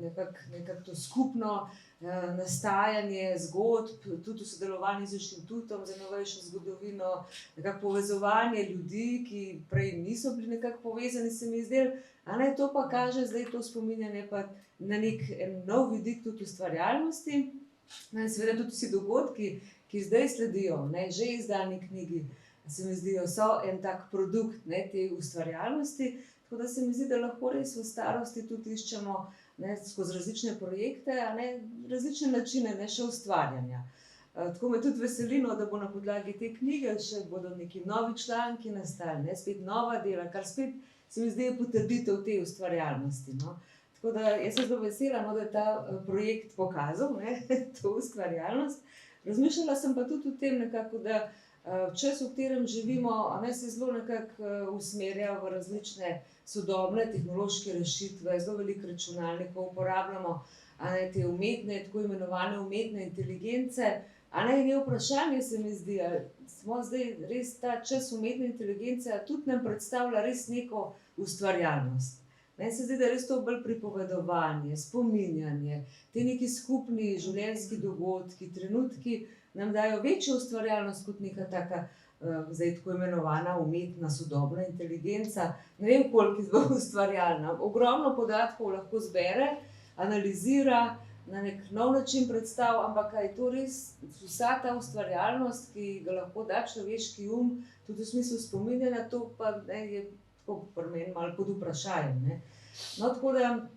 nekako to skupno nastajanje zgodb, tudi v sodelovanju z Inštitutom za novejšo zgodovino, nekako povezovanje ljudi, ki prej niso bili nekako povezani, se mi zdelo, to pa kaže zdaj to spominjanje pa na nek nov vidik tudi ustvarjalnosti. In seveda tudi vsi dogodki, ki zdaj sledijo, že izdani knjigi, se mi zdijo, so en tak produkt te ustvarjalnosti, tako da se mi zdi, da lahko res v starosti tudi iščemo skozi različne projekte, različne načine še ustvarjanja. Tako me tudi veselino, da bo na podlagi te knjige še bodo neki novi članki nastali, spet nova dela, kar spet se mi zdi potrditev te ustvarjalnosti. Tako da jaz sem zelo vesela, da je ta projekt pokazal to ustvarjalnost. Razmišljala sem pa tudi o tem nekako, da čas, v katerem živimo, se zelo nekako usmerja v različne sodobne tehnološke rešitve, zelo veliko računalnikov uporabljamo, te umetne, tako imenovane umetne inteligence. In je vprašanje, se mi zdi, ali smo zdaj res ta čas umetne inteligence, a tudi nam predstavlja res neko ustvarjalnost. Meni se zdi, da je res to bolj pripovedovanje, spominjanje, te neki skupni življenjski dogodki, trenutki nam dajo večjo ustvarjalnost kot neka taka, zdaj tako imenovana umetna sodobna inteligenca. Ne vem, koliko je zelo ustvarjalna. Ogromno podatkov lahko zbere, analizira, na nek nov način predstav, ampak je to res vsa ta ustvarjalnost, ki ga lahko da človeški tudi v smislu spominjanja, to pa je tako pri meni malo pod vprašanjem. Tako da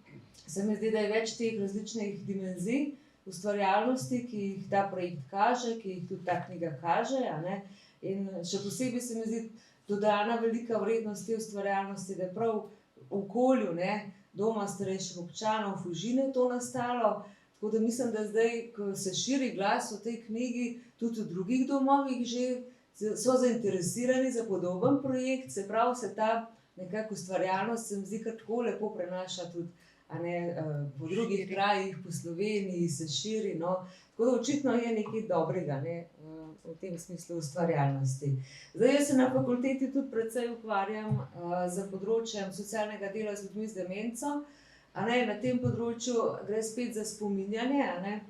se mi zdi, da je več teh različnih dimenzij ustvarjalnosti, ki jih ta projekt kaže, ki jih tudi ta knjiga kaže. In še posebej se mi zdi dodana velika vrednost te ustvarjalnosti, da je prav v okolju doma starejših občanov Fužine to nastalo. Tako da mislim, da zdaj, ko se širi glas o tej knjigi, tudi v drugih domovih že so zainteresirani za podoben projekt, se pravi, se ta nekako ustvarjalnost se mi zdi kar tako lepo prenaša tudi po drugih krajih, po Sloveniji se širi. Tako da očitno je nekaj dobrega v tem smislu ustvarjalnosti. Zdaj, jaz se na fakulteti tudi precej ukvarjam z področjem socialnega dela z ljudmi z demenco. Na tem področju gre spet za spominjanje,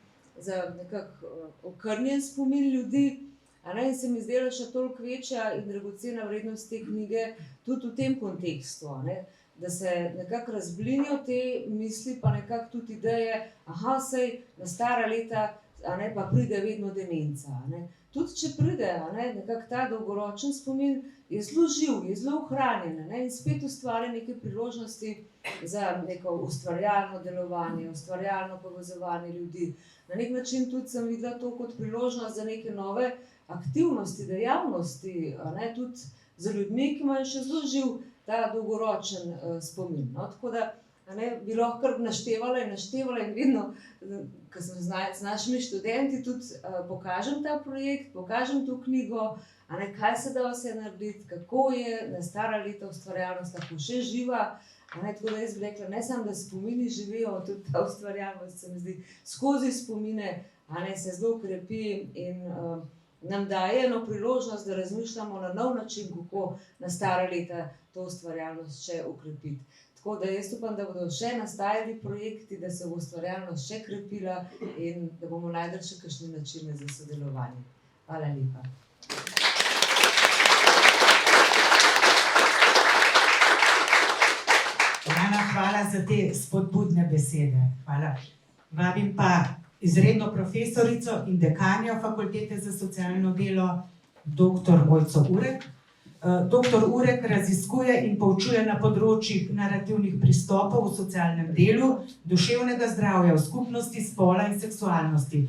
za nekako okrnjen spomin ljudi. In se mi zdela še toliko večja in dragocena vrednost te knjige tudi v tem kontekstu, da se nekako razblinijo te misli, pa nekako tudi ideje, saj na stara leta pa pride vedno demenca. Tudi če pride, nekako ta dolgoročen spomin je zelo živ, je zelo ohranjen in spet ustvarja neke priložnosti za neko ustvarjalno delovanje, ustvarjalno povezovanje ljudi. Na nek način tudi sem videla to kot priložnost za neke nove aktivnosti, dejavnosti, tudi za ljudmi, ki imajo še zelo živ ta dolgoročen spomin. Tako da bi lahko kar naštevala in vedno, ko sem z našimi študenti, tudi pokažem ta projekt, pokažem to knjigo, kaj se da vse narediti, kako je na stara leta ustvarjalnost lahko še živa. Tako da jaz bi rekla, ne samo, da spomini živijo, tudi ta ustvarjalnost se mi zdi skozi spomine, se zelo krepi in nam daje eno priložnost, da razmišljamo na nov način, kako na stara leta to ustvarjalnost še okrepiti. Tako da jaz upam, da bodo še nastajali projekti, da se bo ustvarjalnost še krepila in da bomo našli še kakšne načine za sodelovanje. Hvala lepa. Ana, hvala za te spodbudne besede. Hvala. Vabim pa izredno profesorico in dekanjo Fakultete za socialno delo, dr. Mojco Urek. Dr. Urek raziskuje in poučuje na področjih narativnih pristopov v socialnem delu, duševnega zdravja v skupnosti, spola in seksualnosti.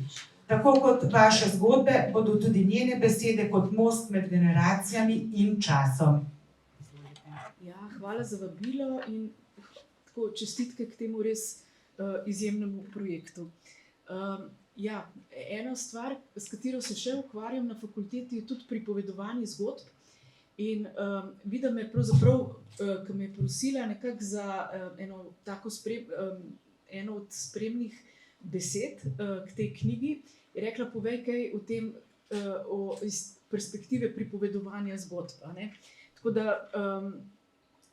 Tako kot vaše zgodbe, bodo tudi njene besede kot most med generacijami in časom. Ja, hvala za vabilo in tako čestitke k temu res izjemnemu projektu. Ja, ena stvar, s katero se še ukvarjam na fakulteti, je tudi pripovedovanje zgodb. In vidim me pravzaprav, ko me je prosila nekako za eno od spremnih besed k tej knjigi, je rekla, povej kaj o tem iz perspektive pripovedovanja zgodb. Tako da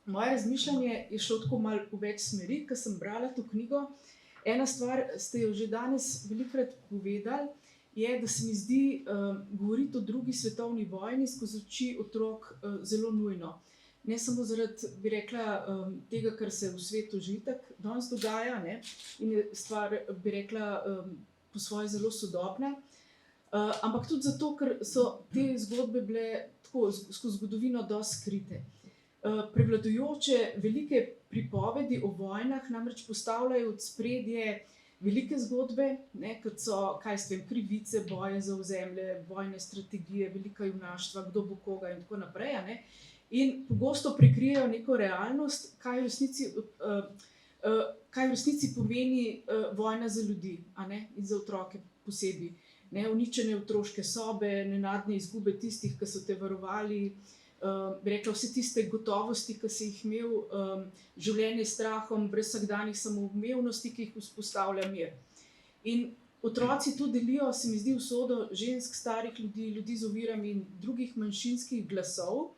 moje razmišljanje je šlo tako malo v več smeri, ko sem brala to knjigo. Ena stvar, ste jo že danes velikokrat povedali, je, da se mi zdi govoriti o drugi svetovni vojni skozi oči otrok zelo nujno. Ne samo zaradi, bi rekla, tega, kar se v svetu že itak danes dogaja, ne? In je stvar, bi rekla, po svoje zelo sodobna, ampak tudi zato, ker so te zgodbe bile tako skozi zgodovino dosti skrite. Prevladujoče velike pripovedi o vojnah namreč postavljajo v ospredje velike zgodbe, ne, kot so, krivice, boje za ozemlje, vojne strategije, velika junaštva, kdo bo koga in tako naprej. Ne? In pogosto prikrijejo neko realnost, kaj v resnici pomeni vojna za ljudi, a ne? In za otroke posebej. Ne? Uničene otroške sobe, nenadne izgube tistih, ki so te varovali, bi rekla, vse tiste gotovosti, ki si jih imel, življenje s strahom, brez vsakdanjih samoumevnosti, ki jih vzpostavlja mir. In otroci tu delijo, se mi zdi, usodo žensk, starih ljudi, ljudi z ovirami in drugih manjšinskih glasov,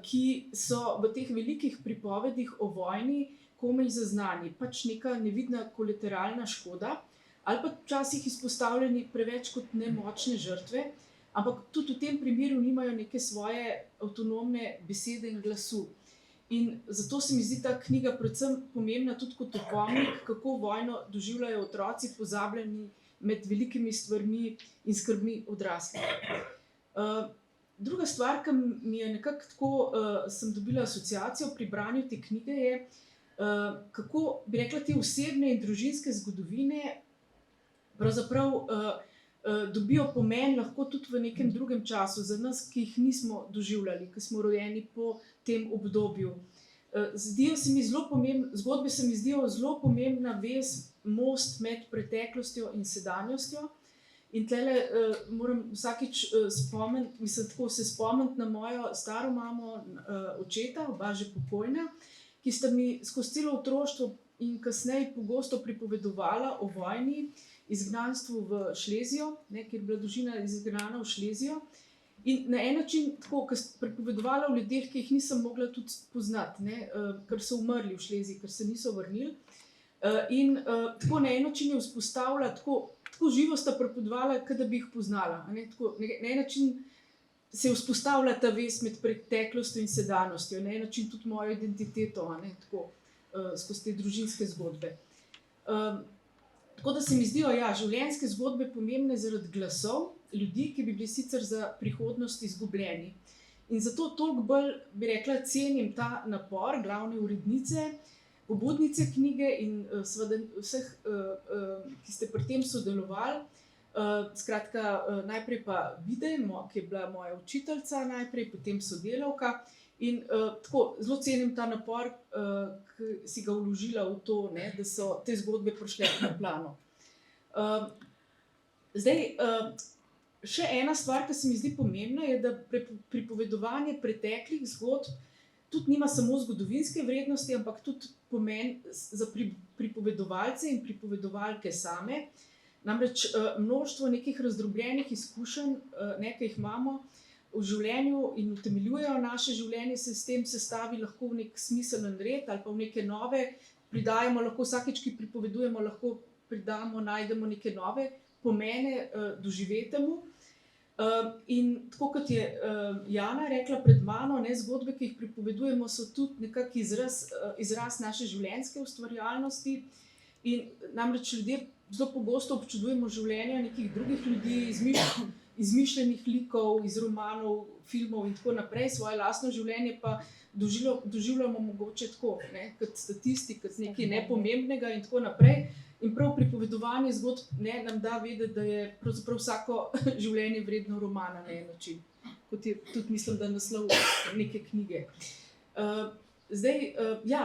ki so v teh velikih pripovedih o vojni komaj zaznani. Pač neka nevidna kolateralna škoda, ali pa včasih izpostavljeni preveč kot nemočne žrtve, ampak tudi v tem primeru nimajo neke svoje avtonomne besede in glasu. In zato se mi zdi ta knjiga predvsem pomembna tudi kot opomnik, kako vojno doživljajo otroci, pozabljeni med velikimi stvarmi in skrbmi odraslih. Druga stvar, ki mi je nekako tako, sem dobila asociacijo pri branju te knjige, je, kako bi rekla, te osebne in družinske zgodovine pravzaprav dobijo pomen lahko tudi v nekem drugem času, za nas, ki jih nismo doživljali, ki smo rojeni po tem obdobju. Zgodbe se mi zdijo zelo pomembna vez, most med preteklostjo in sedanjostjo. In tlele moram vsakič se spomniti na mojo staro mamo, očeta, oba že pokojna, ki sta mi skozi celo otroštvo in kasneje pogosto pripovedovala o vojni, izgnanstvu v Šlezijo, ne, kjer je bila družina izgnana v Šlezijo. In na en način, tako, ker sem pripovedovala o ljudeh, ki jih nisem mogla tudi poznati, ne, ker so umrli v Šleziji, ker se niso vrnili. In tako na en način je vzpostavila, tako živo sta pripovedovala, kot da bi jih poznala. Ne, tako, na en način se je vzpostavila ta vez med preteklostjo in sedanostjo, na en način tudi mojo identiteto, ne, tako, skozi te družinske zgodbe. Tako da se mi zdijo življenjske zgodbe pomembne zaradi glasov ljudi, ki bi bili sicer za prihodnost izgubljeni. In zato toliko bolj, bi rekla, cenim ta napor glavne urednice, pobudnice knjige in seveda vseh, ki ste pri tem sodelovali. Skratka, najprej pa Vide, ki je bila moja učiteljica najprej, potem sodelavka. In tako zelo cenim ta napor, ki si ga vložila v to, ne, da so te zgodbe prišle na plano. Še ena stvar, ki se mi zdi pomembna, je, da pripovedovanje preteklih zgodb tudi nima samo zgodovinske vrednosti, ampak tudi pomen za pripovedovalce in pripovedovalke same. Namreč množstvo nekih razdrobljenih izkušenj, ki jih imamo v življenju in utemeljujejo naše življenje, se s tem sestavi lahko v nek smiseln red ali pa v neke nove, pridajamo lahko vsakeč, ki pripovedujemo, lahko najdemo neke nove pomene doživetemu. In tako kot je Jana rekla pred mano, ne, zgodbe, ki jih pripovedujemo, so tudi nekak izraz naše življenjske ustvarjalnosti. In namreč ljudje zelo pogosto občudujemo življenja nekih drugih ljudi, izmišljenih likov, iz romanov, filmov in tako naprej, svoje lastno življenje pa doživljamo mogoče tako, ne, kot statistik, kot nekaj nepomembnega in tako naprej. In prav pripovedovanje zgodb nam da vedeti, da je pravzaprav vsako življenje vredno romana na en način, kot je tudi, mislim, da naslov neke knjige.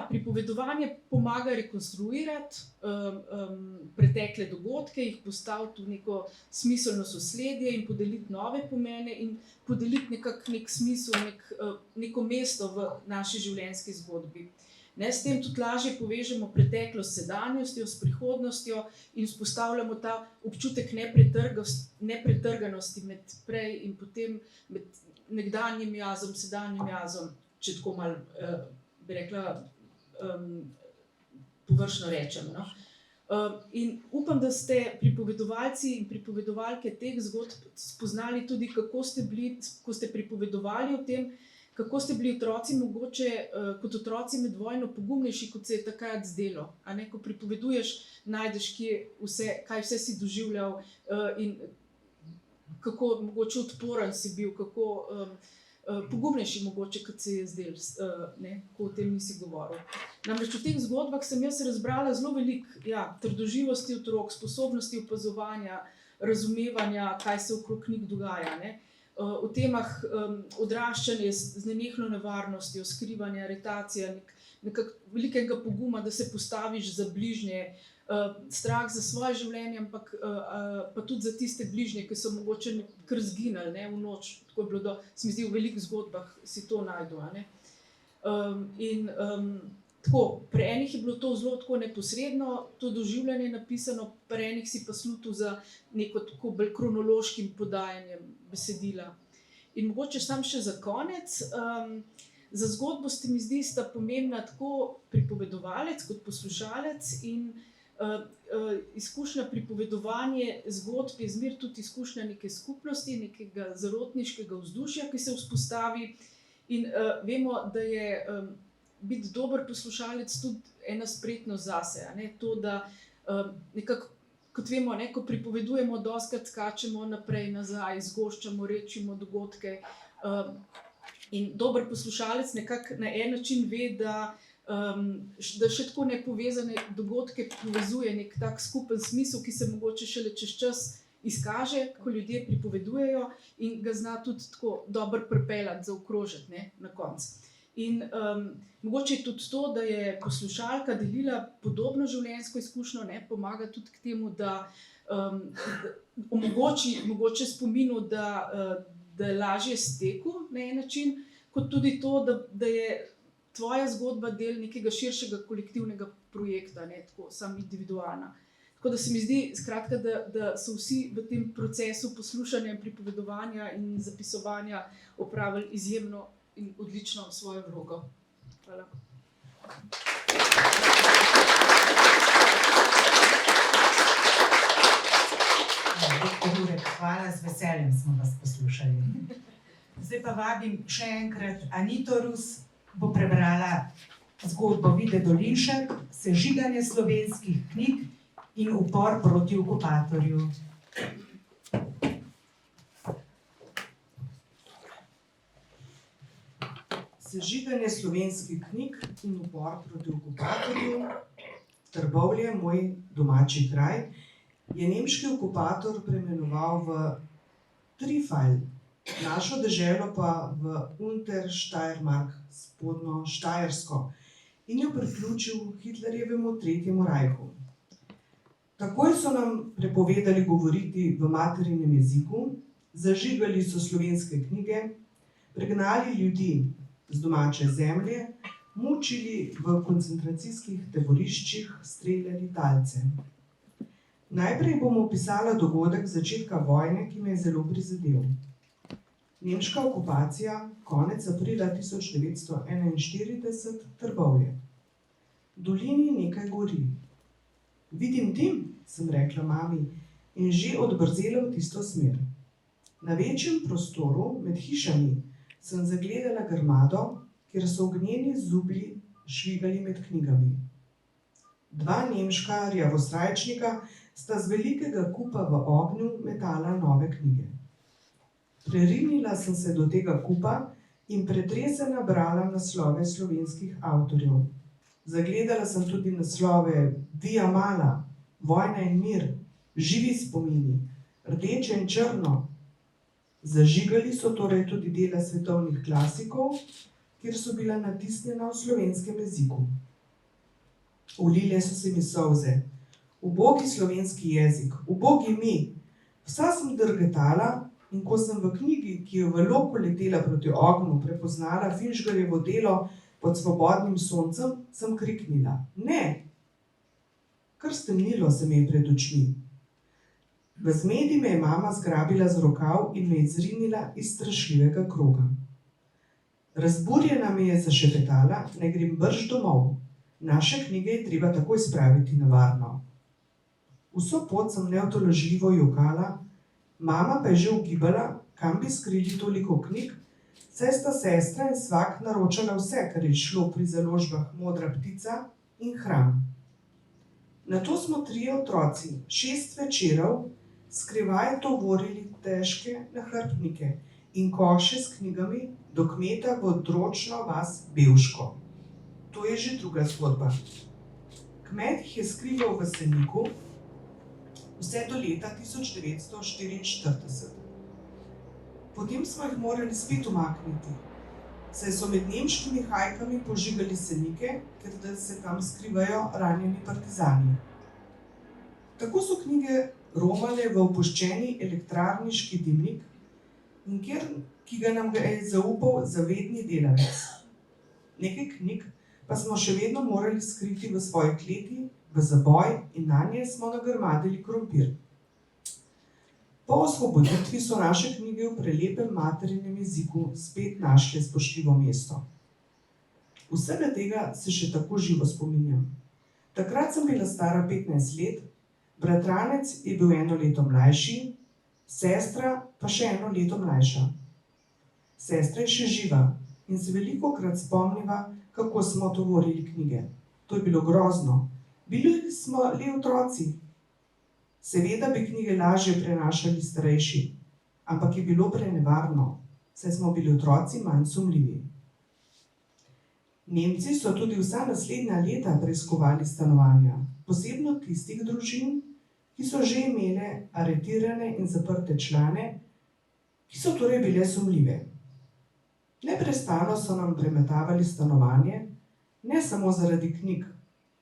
Pripovedovanje pomaga rekonstruirati pretekle dogodke, jih postaviti v neko smiselno sosledje in podeliti nove pomene in podeliti nek smisel, neko mesto v naši življenjski zgodbi. Ne, s tem tudi lažje povežemo preteklost s sedanjostjo, s prihodnostjo in vzpostavljamo ta občutek nepretrganosti med prej in potem, med nekdanjim jazom, sedanjim jazom, če tako malo, bi rekla, površno rečem. No? In upam, da ste pripovedovalci in pripovedovalke teh zgodb spoznali tudi, kako ste bili, ko ste pripovedovali o tem, kako ste bili otroci mogoče kot otroci med vojno pogumnejši, kot se je takrat zdelo. A ne, ko pripoveduješ, najdeš kaj vse si doživljal in kako mogoče odporen si bil, kako pogumnejši mogoče, kot se je zdelo, ko o tem nisi govoril. Namreč v teh zgodbah sem jaz razbrala zelo veliko trdoživosti otrok, sposobnosti opazovanja, razumevanja, kaj se okrog njih dogaja. Ne? O temah odraščanja z nenehno nevarnostjo, skrivanja, aretacija, velikega poguma, da se postaviš za bližnje, strah za svoje življenje, ampak pa tudi za tiste bližnje, ki so mogoče kar zginili v noč. Tako je bilo, se mi zdi, v velikih zgodbah si to najdu. Tako, pri enih je bilo to zelo tako neposredno, to doživljanje napisano, pri enih si pa slutil za neko tako bolj kronološkim podajanjem besedila. In mogoče samo še za konec, za zgodbo se mi zdi, sta pomembna tako pripovedovalec kot poslušalec in izkušnja pripovedovanje zgodb je zmer tudi izkušnja neke skupnosti, nekega zarotniškega vzdušja, ki se vzpostavi in vemo, da je biti dober poslušalec tudi ena spretnost zase, ne? To, da nekako, kot vemo, ne, ko pripovedujemo, dostikrat skačemo naprej, nazaj, zgoščamo, rečimo dogodke in dober poslušalec nekako na en način ve, da še tako nepovezane dogodke povezuje nek tak skupen smisel, ki se mogoče šele čez čas izkaže, ko ljudje pripovedujejo in ga zna tudi tako dobro pripeljati, zaokrožiti, ne, na koncu. In mogoče je tudi to, da je poslušalka delila podobno življenjsko izkušnjo, ne, pomaga tudi k temu, da omogoči mogoče spominu, da lažje steku na en način, kot tudi to, da je tvoja zgodba del nekega širšega kolektivnega projekta, ne, tako samo individualna. Tako da se mi zdi, skratka, da so vsi v tem procesu poslušanja in pripovedovanja in zapisovanja opravili izjemno in odlično svojo vlogo. Hvala. Hvala, z veseljem smo vas poslušali. Zdaj pa vabim še enkrat Anito Rus, bo prebrala zgodbo Vide Dolinšek, Sežiganje slovenskih knjig in upor proti okupatorju. Sežiganje slovenskih knjig in upor proti okupatorju, Trbovlje, moj domači kraj, je nemški okupator preimenoval v Trifajl, našo deželo pa v Untersteiermark, spodnjo Štajersko, in jo priključil Hitlerjevemu Tretjemu rajhu. Takoj so nam prepovedali govoriti v materinem jeziku, zažigali so slovenske knjige, pregnali ljudi z domače zemlje, mučili v koncentracijskih taboriščih, streljali talce. Najprej bom opisala dogodek začetka vojne, ki me je zelo prizadel. Nemška okupacija, konec aprila 1941, Trbovlje. V dolini nekaj gori. Vidim dim, sem rekla mami, in že odbrzela v tisto smer. Na večjem prostoru med hišami sem zagledala grmado, kjer so ognjeni zublji švigali med knjigami. Dva nemška rjavosrajčnika sta z velikega kupa v ognju metala nove knjige. Prerinila sem se do tega kupa in pretresena brala naslove slovenskih avtorjev. Zagledala sem tudi naslove Via Mala, Vojna in mir, Živi spomini, Rdeče in črno. Zažigali so torej tudi dela svetovnih klasikov, kjer so bila natisnjena v slovenskem jeziku. Ulile so se mi solze. Ubogi slovenski jezik, ubogi mi. Vsa sem drgetala in ko sem v knjigi, ki je v loku letela proti ognju, prepoznala Finžgarjevo delo Pod svobodnim soncem, sem kriknila: ne! Kar stemnilo se mi je pred očmi. V zmedi me je mama zgrabila z rokav in me izrinila iz strašljivega kroga. Razburjena mi je zašepetala, naj grem brž domov. Naše knjige je treba takoj spraviti na varno. Vso pot sem neutolažljivo jokala, mama pa je že ugibala, kam bi skrili toliko knjig, saj sta sestra in svak naročala vse, kar je šlo pri založbah Modra ptica in Hram. Nato smo trije otroci, 6 večerov, skrivaj tovorili težke nahrbtnike in koše s knjigami do kmeta v odročno vas Bevško. To je že druga zgodba. Kmet jih je skrival v seniku vse do leta 1944. Potem smo jih morali spet umakniti, saj so med nemškimi hajkami požigali senike, ker da se tam skrivajo ranjeni partizani. Tako so knjige romale v opuščeni elektrarniški dimnik, ki ga nam je zaupal zavedni delavec. Nekaj knjig pa smo še vedno morali skriti v svoji kleti, v zaboj in nanje smo nagrmadili krompir. Po osvoboditvi so naše knjige v prelepem materinem jeziku spet našle spoštljivo mesto. Vsega tega se še tako živo spominjam. Takrat sem bila stara 15 let, bratranec je bil 1 leto mlajši, sestra pa še 1 leto mlajša. Sestra je še živa in se velikokrat spomniva, kako smo tovorili knjige. To je bilo grozno. Bili smo le otroci. Seveda bi knjige lažje prenašali starejši, ampak je bilo prenevarno, saj smo bili otroci manj sumljivi. Nemci so tudi vsa naslednja leta preiskovali stanovanja, posebno tistih družin, ki so že imele aretirane in zaprte člane, ki so torej bile sumljive. Neprestano so nam premetavali stanovanje, ne samo zaradi knjig,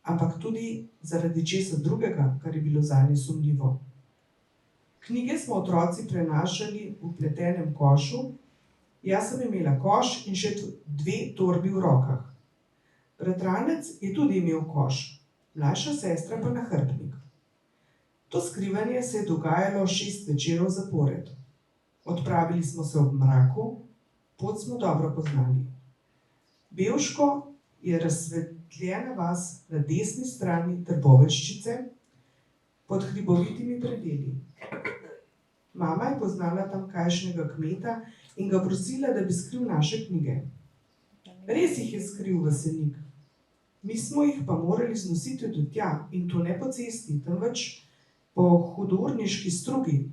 ampak tudi zaradi česa drugega, kar je bilo zanje sumljivo. Knjige smo otroci prenašali v pletenem košu, jaz sem imela koš in še 2 torbi v rokah. Bratranec je tudi imel koš, mlajša sestra pa nahrbtnik. To skrivanje se je dogajalo 6 večerov zapored. Odpravili smo se ob mraku, pot smo dobro poznali. Bevško je razsvetljena vas na desni strani Trboveljščice pod hribovitimi predeli. Mama je poznala tamkajšnjega kmeta in ga prosila, da bi skril naše knjige. Res jih je skril v senik. Mi smo jih pa morali znositi do tja in to ne po cesti, temveč po hudourniški strugi.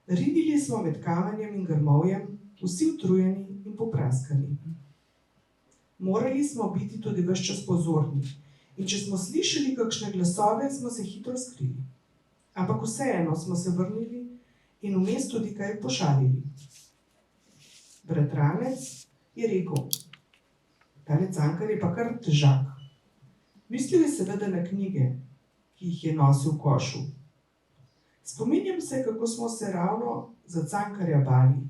Rinili smo med kamenjem in grmovjem, vsi utrujeni in popraskani. Morali smo biti tudi ves čas pozorni in če smo slišali kakšne glasove, smo se hitro skrili. Ampak vseeno smo se vrnili in vmes tudi kaj pošalili. Bratranec je rekel: tale Cankar je pa kar težak. Mislil je seveda na knjige, ki jih je nosil v košu. Spominjam se, kako smo se ravno za Cankarja bali,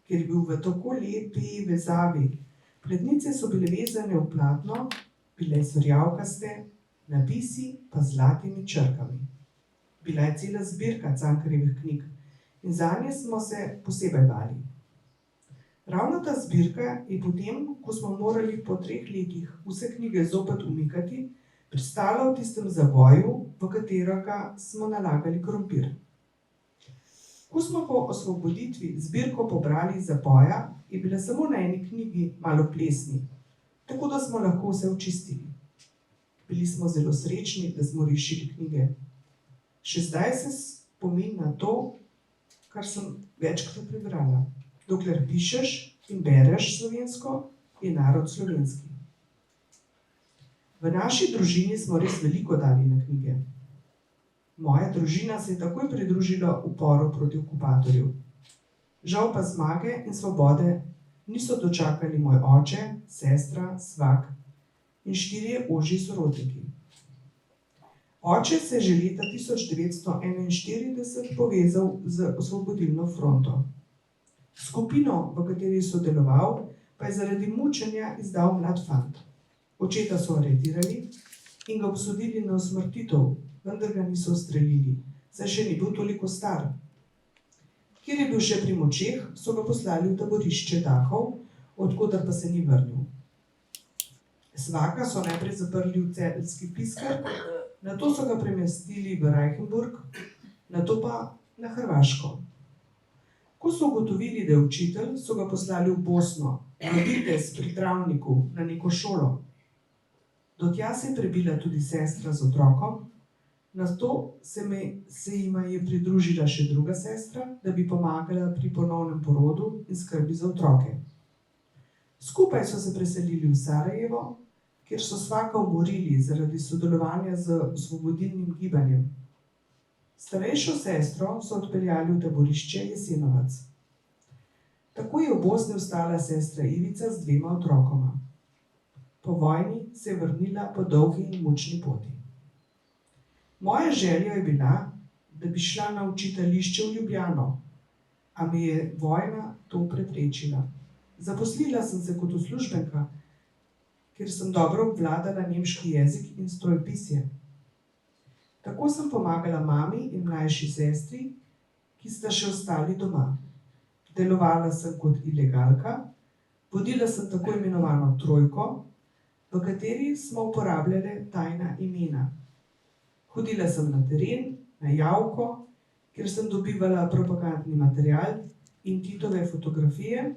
ker je bil v tako lepi vezavi. Prednice so bile vezane v platno, bile so rjavkaste, napisi pa z zlatimi črkami. Bila je cela zbirka Cankarjevih knjig in zanje smo se posebej bali. Ravno ta zbirka je potem, ko smo morali po 3 letih vse knjige zopet umikati, pristala v tistem zavoju, v katerega smo nalagali krompir. Ko smo po osvoboditvi zbirko pobrali iz zapoja, je bila samo na eni knjigi malo plesni, tako da smo lahko vse očistili. Bili smo zelo srečni, da smo rešili knjige. Še zdaj se spomin na to, kar sem večkrat prebrala. Dokler pišeš in bereš slovensko, je narod slovenski. V naši družini smo res veliko dali na knjige. Moja družina se je takoj pridružila uporu proti okupatorju. Žal pa zmage in svobode niso dočakali moj oče, sestra, svak in 4 ožji sorodniki. Oče se je že leta 1941 povezal z Osvobodilno fronto. Skupino, v kateri je sodeloval, pa je zaradi mučenja izdal mlad fant. Očeta so aretirali in ga obsodili na usmrtitev, vendar ga niso ustrelili, saj še ni bil toliko star. Ker je bil še pri močeh, so ga poslali v taborišče Dachau, odkoder pa se ni vrnil. Svaka so najprej zaprli v celjski Pisker, nato so ga premestili v Reichenburg, nato pa na Hrvaško. Ko so ugotovili, da je učitelj, so ga poslali v Bosno, v Vitez pri Travniku, na neko šolo. Do tja se je prebila tudi sestra z otrokom, nato se jima je pridružila še druga sestra, da bi pomagala pri ponovnem porodu in skrbi za otroke. Skupaj so se preselili v Sarajevo, kjer so svaka umorili zaradi sodelovanja z osvobodilnim gibanjem. Starejšo sestro so odpeljali v taborišče Jasenovac. Tako je v Bosni ostala sestra Ivica z 2 otrokoma. Po vojni se je vrnila po dolgi in mučni poti. Moja želja je bila, da bi šla na učiteljišče v Ljubljano, a mi je vojna to preprečila. Zaposlila sem se kot uslužbenka, ker sem dobro obvladala nemški jezik in strojpisje. Tako sem pomagala mami in mlajši sestri, ki sta še ostali doma. Delovala sem kot ilegalka, vodila sem tako imenovano trojko, v kateri smo uporabljale tajna imena. Hodila sem na teren, na javko, kjer sem dobivala propagandni material in Titove fotografije,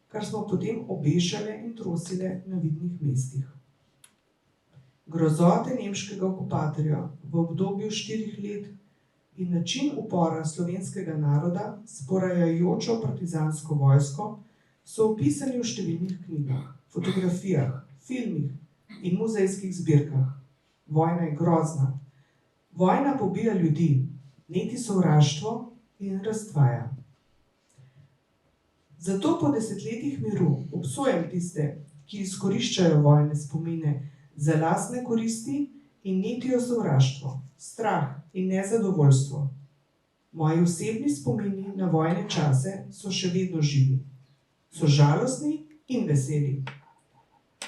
kar smo potem obešale in trosile na vidnih mestih. Grozote nemškega okupatorja v obdobju 4 let in način upora slovenskega naroda s porajajočo partizansko vojsko so opisani v številnih knjigah, fotografijah, filmih in muzejskih zbirkah. Vojna je grozna. Vojna pobija ljudi, neti sovraštvo in razdvaja. Zato po desetletjih miru obsojam tiste, ki izkoriščajo vojne spomine za lastne koristi in netijo sovraštvo, strah in nezadovoljstvo. Moji osebni spomini na vojne čase so še vedno živi. So žalostni in veseli.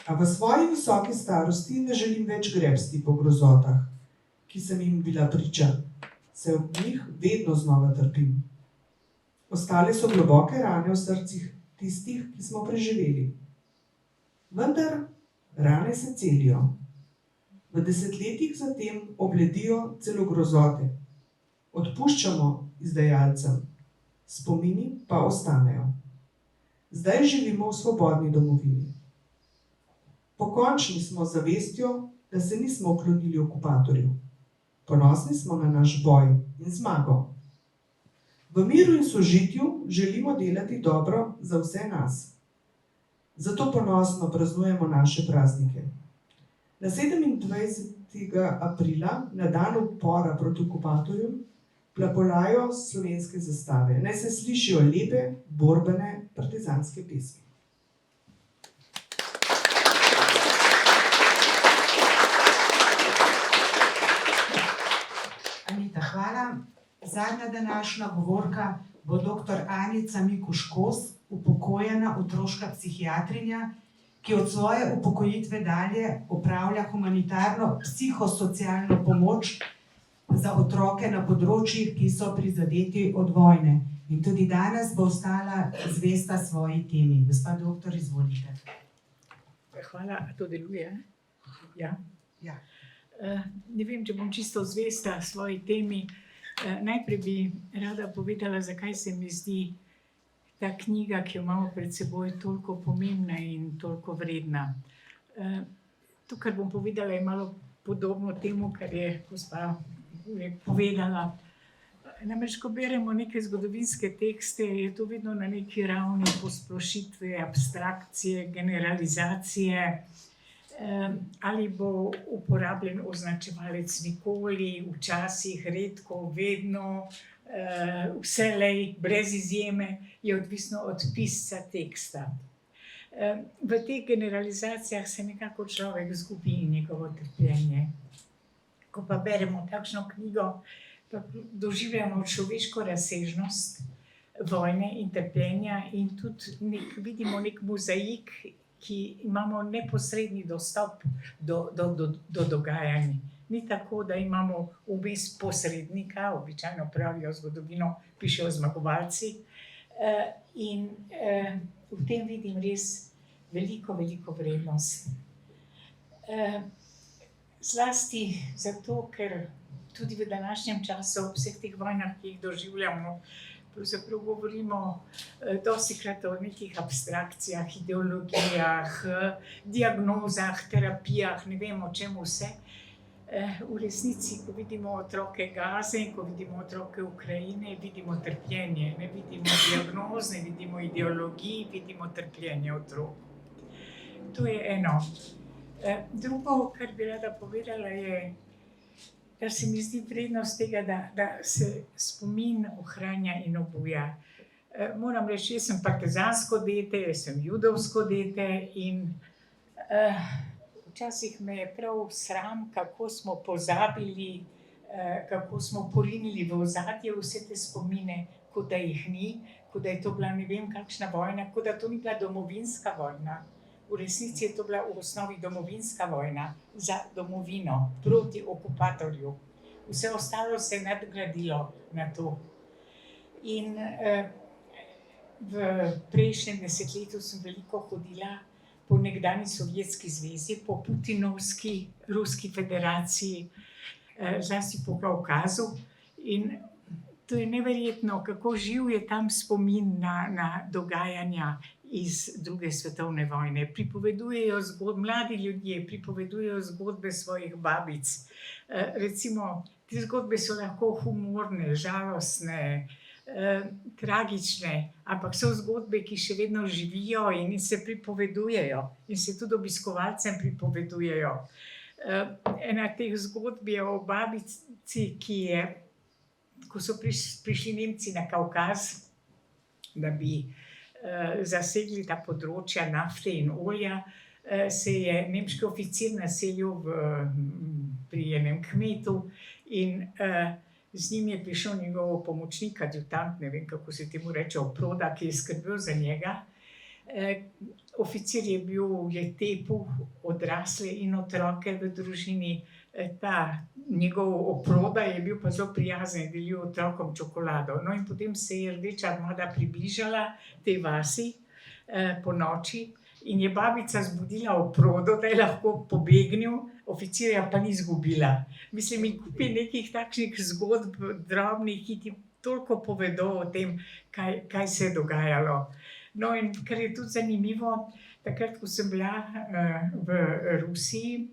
A v svoji visoki starosti ne želim več grebsti po grozotah, ki sem jim bila priča, saj ob njih vedno znova trpim. Ostale so globoke rane v srcih tistih, ki smo preživeli. Vendar rane se celijo. V desetletjih zatem obledijo celo grozote. Odpuščamo izdajalcem, spomini pa ostanejo. Zdaj živimo v svobodni domovini. Pokončni smo z zavestjo, da se nismo uklonili okupatorju. Ponosni smo na naš boj in zmago. V miru in sožitju želimo delati dobro za vse nas. Zato ponosno praznujemo naše praznike. Na 27. aprila, na dan upora proti okupatorju, plapolajo slovenske zastave. Naj se slišijo lepe, borbene, partizanske pesmi. Anita, hvala. Zadnja današnja govorka bo dr. Anica Mikuš-Kos, upokojena otroška psihiatrinja, ki od svoje upokojitve dalje opravlja humanitarno psihosocialno pomoč za otroke na področjih, ki so prizadeti od vojne. In tudi danes bo ostala zvesta svoji temi. Gospa doktor, izvolite. Hvala, a to deluje? Ja. Ja. Ne vem, če bom čisto zvesta svoji temi. Najprej bi rada povedala, zakaj se mi zdi ta knjiga, ki jo imamo pred seboj, toliko pomembna in toliko vredna. To, kar bom povedala, je malo podobno temu, kar je gospa povedala. Namreč, ko beremo neke zgodovinske tekste, je to vedno na neki ravni posplošitve, abstrakcije, generalizacije. Ali bo uporabljen označevalec nikoli, včasih, redko, vedno, vselej, brez izjeme, je odvisno od pisca teksta. V teh generalizacijah se nekako človek izgubi njegovo trpljenje. Ko pa beremo takšno knjigo, pa doživljamo človeško razsežnost vojne in trpljenja in tudi vidimo nek mozaik, ki imamo neposredni dostop do dogajanj. Ni tako, da imamo vmes posrednika, običajno pravijo zgodovino, pišejo zmagovalci. In v tem vidim res veliko, veliko vrednost. Zlasti zato, ker tudi v današnjem času, ob vseh teh vojnah, ki jih doživljamo, pravzaprav govorimo dostikrat o nekih abstrakcijah, ideologijah, diagnozah, terapijah, ne vem o čem vse. V resnici, ko vidimo otroke Gaze in ko vidimo otroke Ukrajine, vidimo trpljenje. Ne vidimo diagnoz, ne vidimo ideologij, vidimo trpljenje otrok. To je eno. Drugo, kar bi rada povedala, je, da se mi zdi vrednost tega, da se spomin ohranja in obuja. Moram reči, jaz sem partizansko dete, jaz sem judovsko dete in včasih me je prav sram, kako smo pozabili, kako smo porinili v ozadje vse te spomine, kot da jih ni, kot da je to bila ne vem kakšna vojna, kot da to ni bila domovinska vojna. V resnici je to bila v osnovi domovinska vojna za domovino, proti okupatorju. Vse ostalo se je nadgradilo na to. In v prejšnjem desetletju sem veliko hodila po nekdanji Sovjetski zvezi, po Putinovski Ruski federaciji, zlasti po Kavkazu. In to je neverjetno, kako živ je tam spomin na dogajanja iz druge svetovne vojne. Pripovedujejo mladi ljudje, pripovedujejo zgodbe svojih babic. Recimo, te zgodbe so lahko humorne, žalostne, tragične, ampak so zgodbe, ki še vedno živijo in se pripovedujejo in se tudi obiskovalcem pripovedujejo. Ena teh zgodb je o babici, ki je, ko so prišli Nemci na Kavkaz, da bi zasegli ta področja nafte in olja, se je nemški oficir naselil pri enem kmetu in z njim je prišel njegov pomočnik, adjutant, ne vem, kako se temu reče, oproda, ki je skrbel za njega. Oficir je tepel odrasle in otroke v družini, ta njegov oproda je bil pa zelo prijazen in delil otrokom čokolado. No in potem se je Rdeča armada približala tej vasi po noči in je babica zbudila oprodo, da je lahko pobegnil, oficirja pa ni izgubila. Mislim, in kupi nekih takšnih zgodb drobnih, ki ti toliko povedo o tem, kaj se je dogajalo. No in kar je tudi zanimivo, takrat, ko sem bila v Rusiji,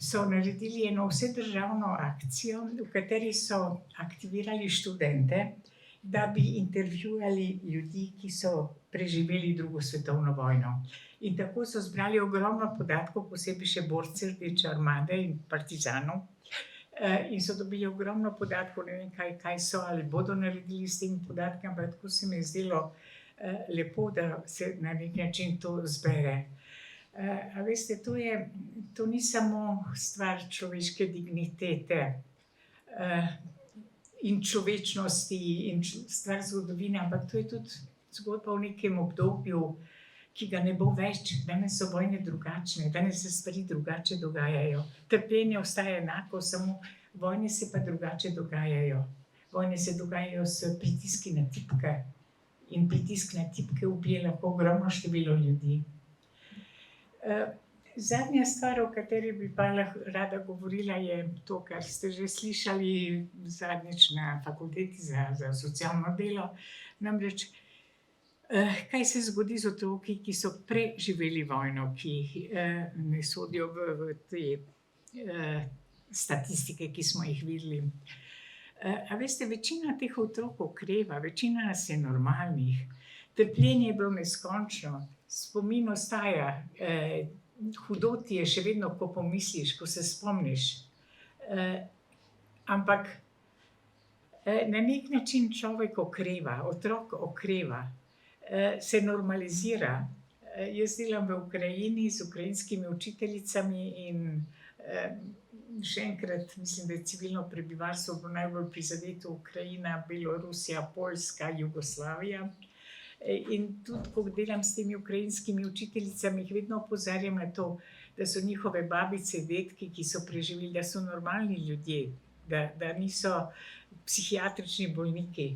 so naredili eno vsedržavno akcijo, v kateri so aktivirali študente, da bi intervjuvali ljudi, ki so preživeli drugo svetovno vojno. In tako so zbrali ogromno podatkov, posebej še borci Rdeče armade in partizanov. In so dobili ogromno podatkov, ne vem, kaj so ali bodo naredili s temi podatki, ampak tako se mi je zdelo lepo, da se na nek način to zbere. A veste, to ni samo stvar človeške dignitete in človečnosti in stvar zgodovine, ampak to je tudi zgodba v nekem obdobju, ki ga ne bo več. Danes so vojne drugačne, danes se stvari drugače dogajajo. Trpljenje ostaja enako, samo vojne se pa drugače dogajajo. Vojne se dogajajo s pritiski na tipke in pritisk na tipke ubije lahko ogromno število ljudi. Zadnja stvar, o kateri bi pa rada govorila, je to, kar ste že slišali zadnjič na fakulteti za socialno delo. Namreč, kaj se zgodi z otroki, ki so preživeli vojno, ki ne sodijo v te statistike, ki smo jih videli. A veste, večina teh otrok okreva, večina nas je normalnih. Trpljenje je bilo neskončno, spomin ostaja, hudo ti je še vedno, ko pomisliš, ko se spomniš. Ampak na nek način človek okreva, otrok okreva, se normalizira. Jaz delam v Ukrajini z ukrajinskimi učiteljicami in še enkrat mislim, da je civilno prebivalstvo bilo najbolj prizadeto: Ukrajina, Belorusija, Poljska, Jugoslavija. In tudi, ko delam s temi ukrajinskimi učiteljicami, jih vedno opozarjam na to, da so njihove babice, dedki, ki so preživeli, da so normalni ljudje, da niso psihiatrični bolniki.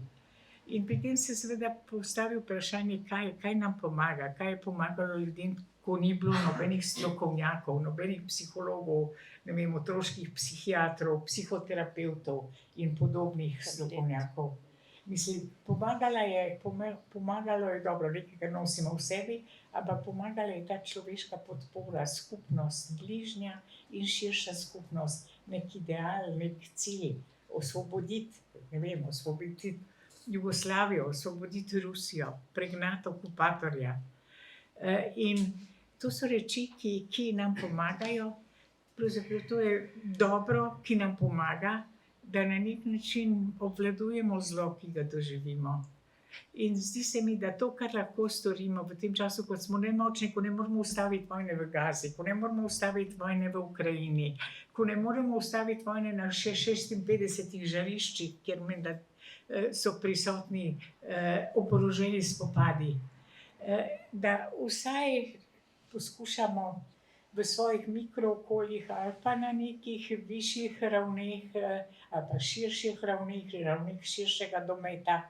In pri tem se seveda postavi vprašanje, kaj nam pomaga, kaj je pomagalo ljudem, ko ni bilo nobenih strokovnjakov, nobenih psihologov, ne vem, otroških psihiatrov, psihoterapevtov in podobnih strokovnjakov. Mislim, pomagalo je dobro, nekaj, kar nosimo v sebi, ampak pomagala je ta človeška podpora, skupnost, bližnja in širša skupnost, nek ideal, nek cilj, osvoboditi, ne vem, osvoboditi Jugoslavijo, osvoboditi Rusijo, pregnati okupatorja. In to so reči, ki nam pomagajo, pravzaprav to je dobro, ki nam pomaga, da na nek način obvladujemo zlo, ki ga doživimo. In zdi se mi, da to, kar lahko storimo v tem času, kot smo nemočni, ko ne moremo ustaviti vojne v Gazi, ko ne moremo ustaviti vojne v Ukrajini, ko ne moremo ustaviti vojne na še 56 žariščih, kjer menda so prisotni oboroženi spopadi. Da vsaj poskušamo v svojih mikrookoljih ali pa na nekih višjih ravneh ali pa širših ravneh širšega dometa,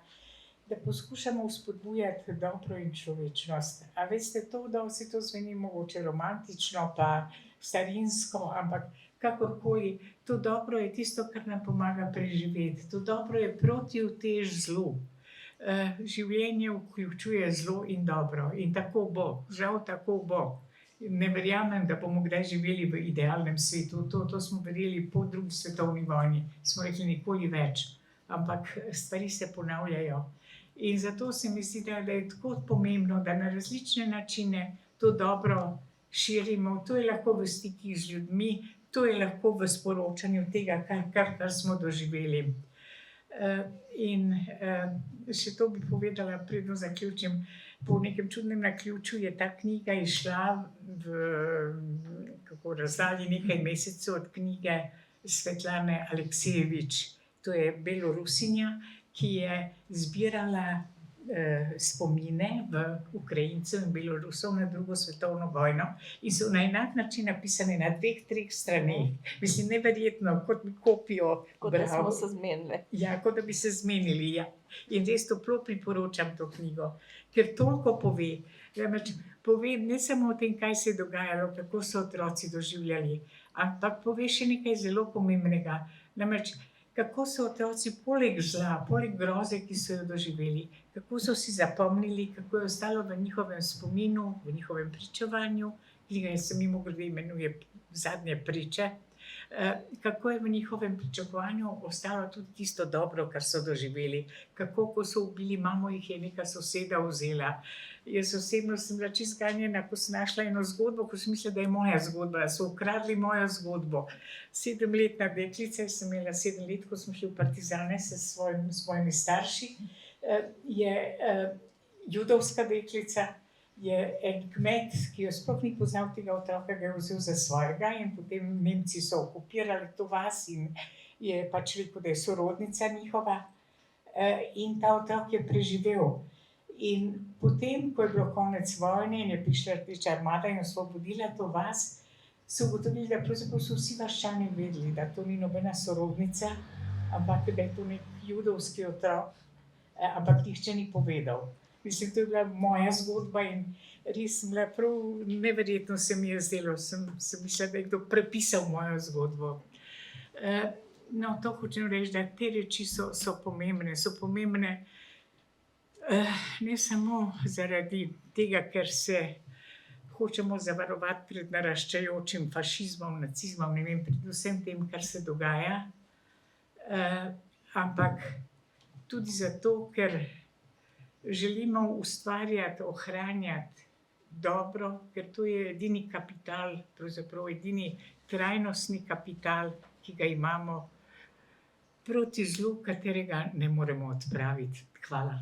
da poskušamo vzpodbujati dobro in človečnost. A veste, da vse to zveni mogoče romantično pa starinsko, ampak kakorkoli, to dobro je tisto, kar nam pomaga preživeti. To dobro je protiutež zlu. Življenje vključuje zlo in dobro in tako bo, žal tako bo. Ne verjamem, da bomo kdaj živeli v idealnem svetu. To smo verjeli po drugi svetovni vojni. Smo rekli nikoli več. Ampak stvari se ponavljajo. In zato se mi zdi, da je tako pomembno, da na različne načine to dobro širimo. To je lahko v stikih z ljudmi, to je lahko v sporočanju tega, kar smo doživeli. In še to bi povedala, predno zaključim. Po nekem čudnem naključju je ta knjiga izšla v razdalji nekaj mesecev od knjige Svetlane Aleksejevič. To je Belorusinja, ki je zbirala spomine v Ukrajincev in Belorusov na drugo svetovno vojno in so na enak način napisane na 2-3 straneh. Mislim, neverjetno, kot bi kopijo. Kot da smo se zmenili. Ja, kot da bi se zmenili, ja. In res toplo priporočam to knjigo, ker toliko pove. Pove ne samo o tem, kaj se je dogajalo, kako so otroci doživljali, ampak pove še nekaj zelo pomembnega. Namreč, kako so otroci poleg zla, poleg groze, ki so jo doživeli, kako so si zapomnili, kako je ostalo v njihovem spominu, v njihovem pričevanju, knjiga se mimogrede imenuje Zadnje priče, kako je v njihovem pričakovanju ostalo tudi tisto dobro, kar so doživeli, kako, ko so ubili mamo, jih je neka soseda vzela. Jaz osebno sem bila čisto ganjena, ko sem našla eno zgodbo, ko sem mislila, da je moja zgodba, da so ukradli mojo zgodbo. 7-letna deklica, jaz sem imela 7 let, ko smo šli v partizane s svojimi starši, je judovska deklica, je en kmet, ki jo sploh ni poznal tega otroka, ga je vzel za svojega in potem Nemci so okupirali to vas in je pač rekel, da je sorodnica njihova in ta otrok je preživel. In potem, ko je bilo konec vojne in je prišla Rdeča armada in osvobodila to vas, so ugotovili, da pravzaprav so vsi vaščani vedeli, da to ni nobena sorodnica, ampak da je to nek judovski otrok, ampak nihče ni povedal. Mislim, to je bila moja zgodba in res sem bila prav neverjetno se mi je zdelo. Sem mislila, da je kdo prepisal mojo zgodbo. No, to hočem reči, da te reči so pomembne. So pomembne ne samo zaradi tega, ker se hočemo zavarovati pred naraščajočim fašizmom, nacizmom, ne vem, pred vsem tem, kar se dogaja, ampak tudi zato, ker želimo ustvarjati, ohranjati dobro, ker to je edini kapital, pravzaprav edini trajnostni kapital, ki ga imamo proti zlu, katerega ne moremo odpraviti. Hvala.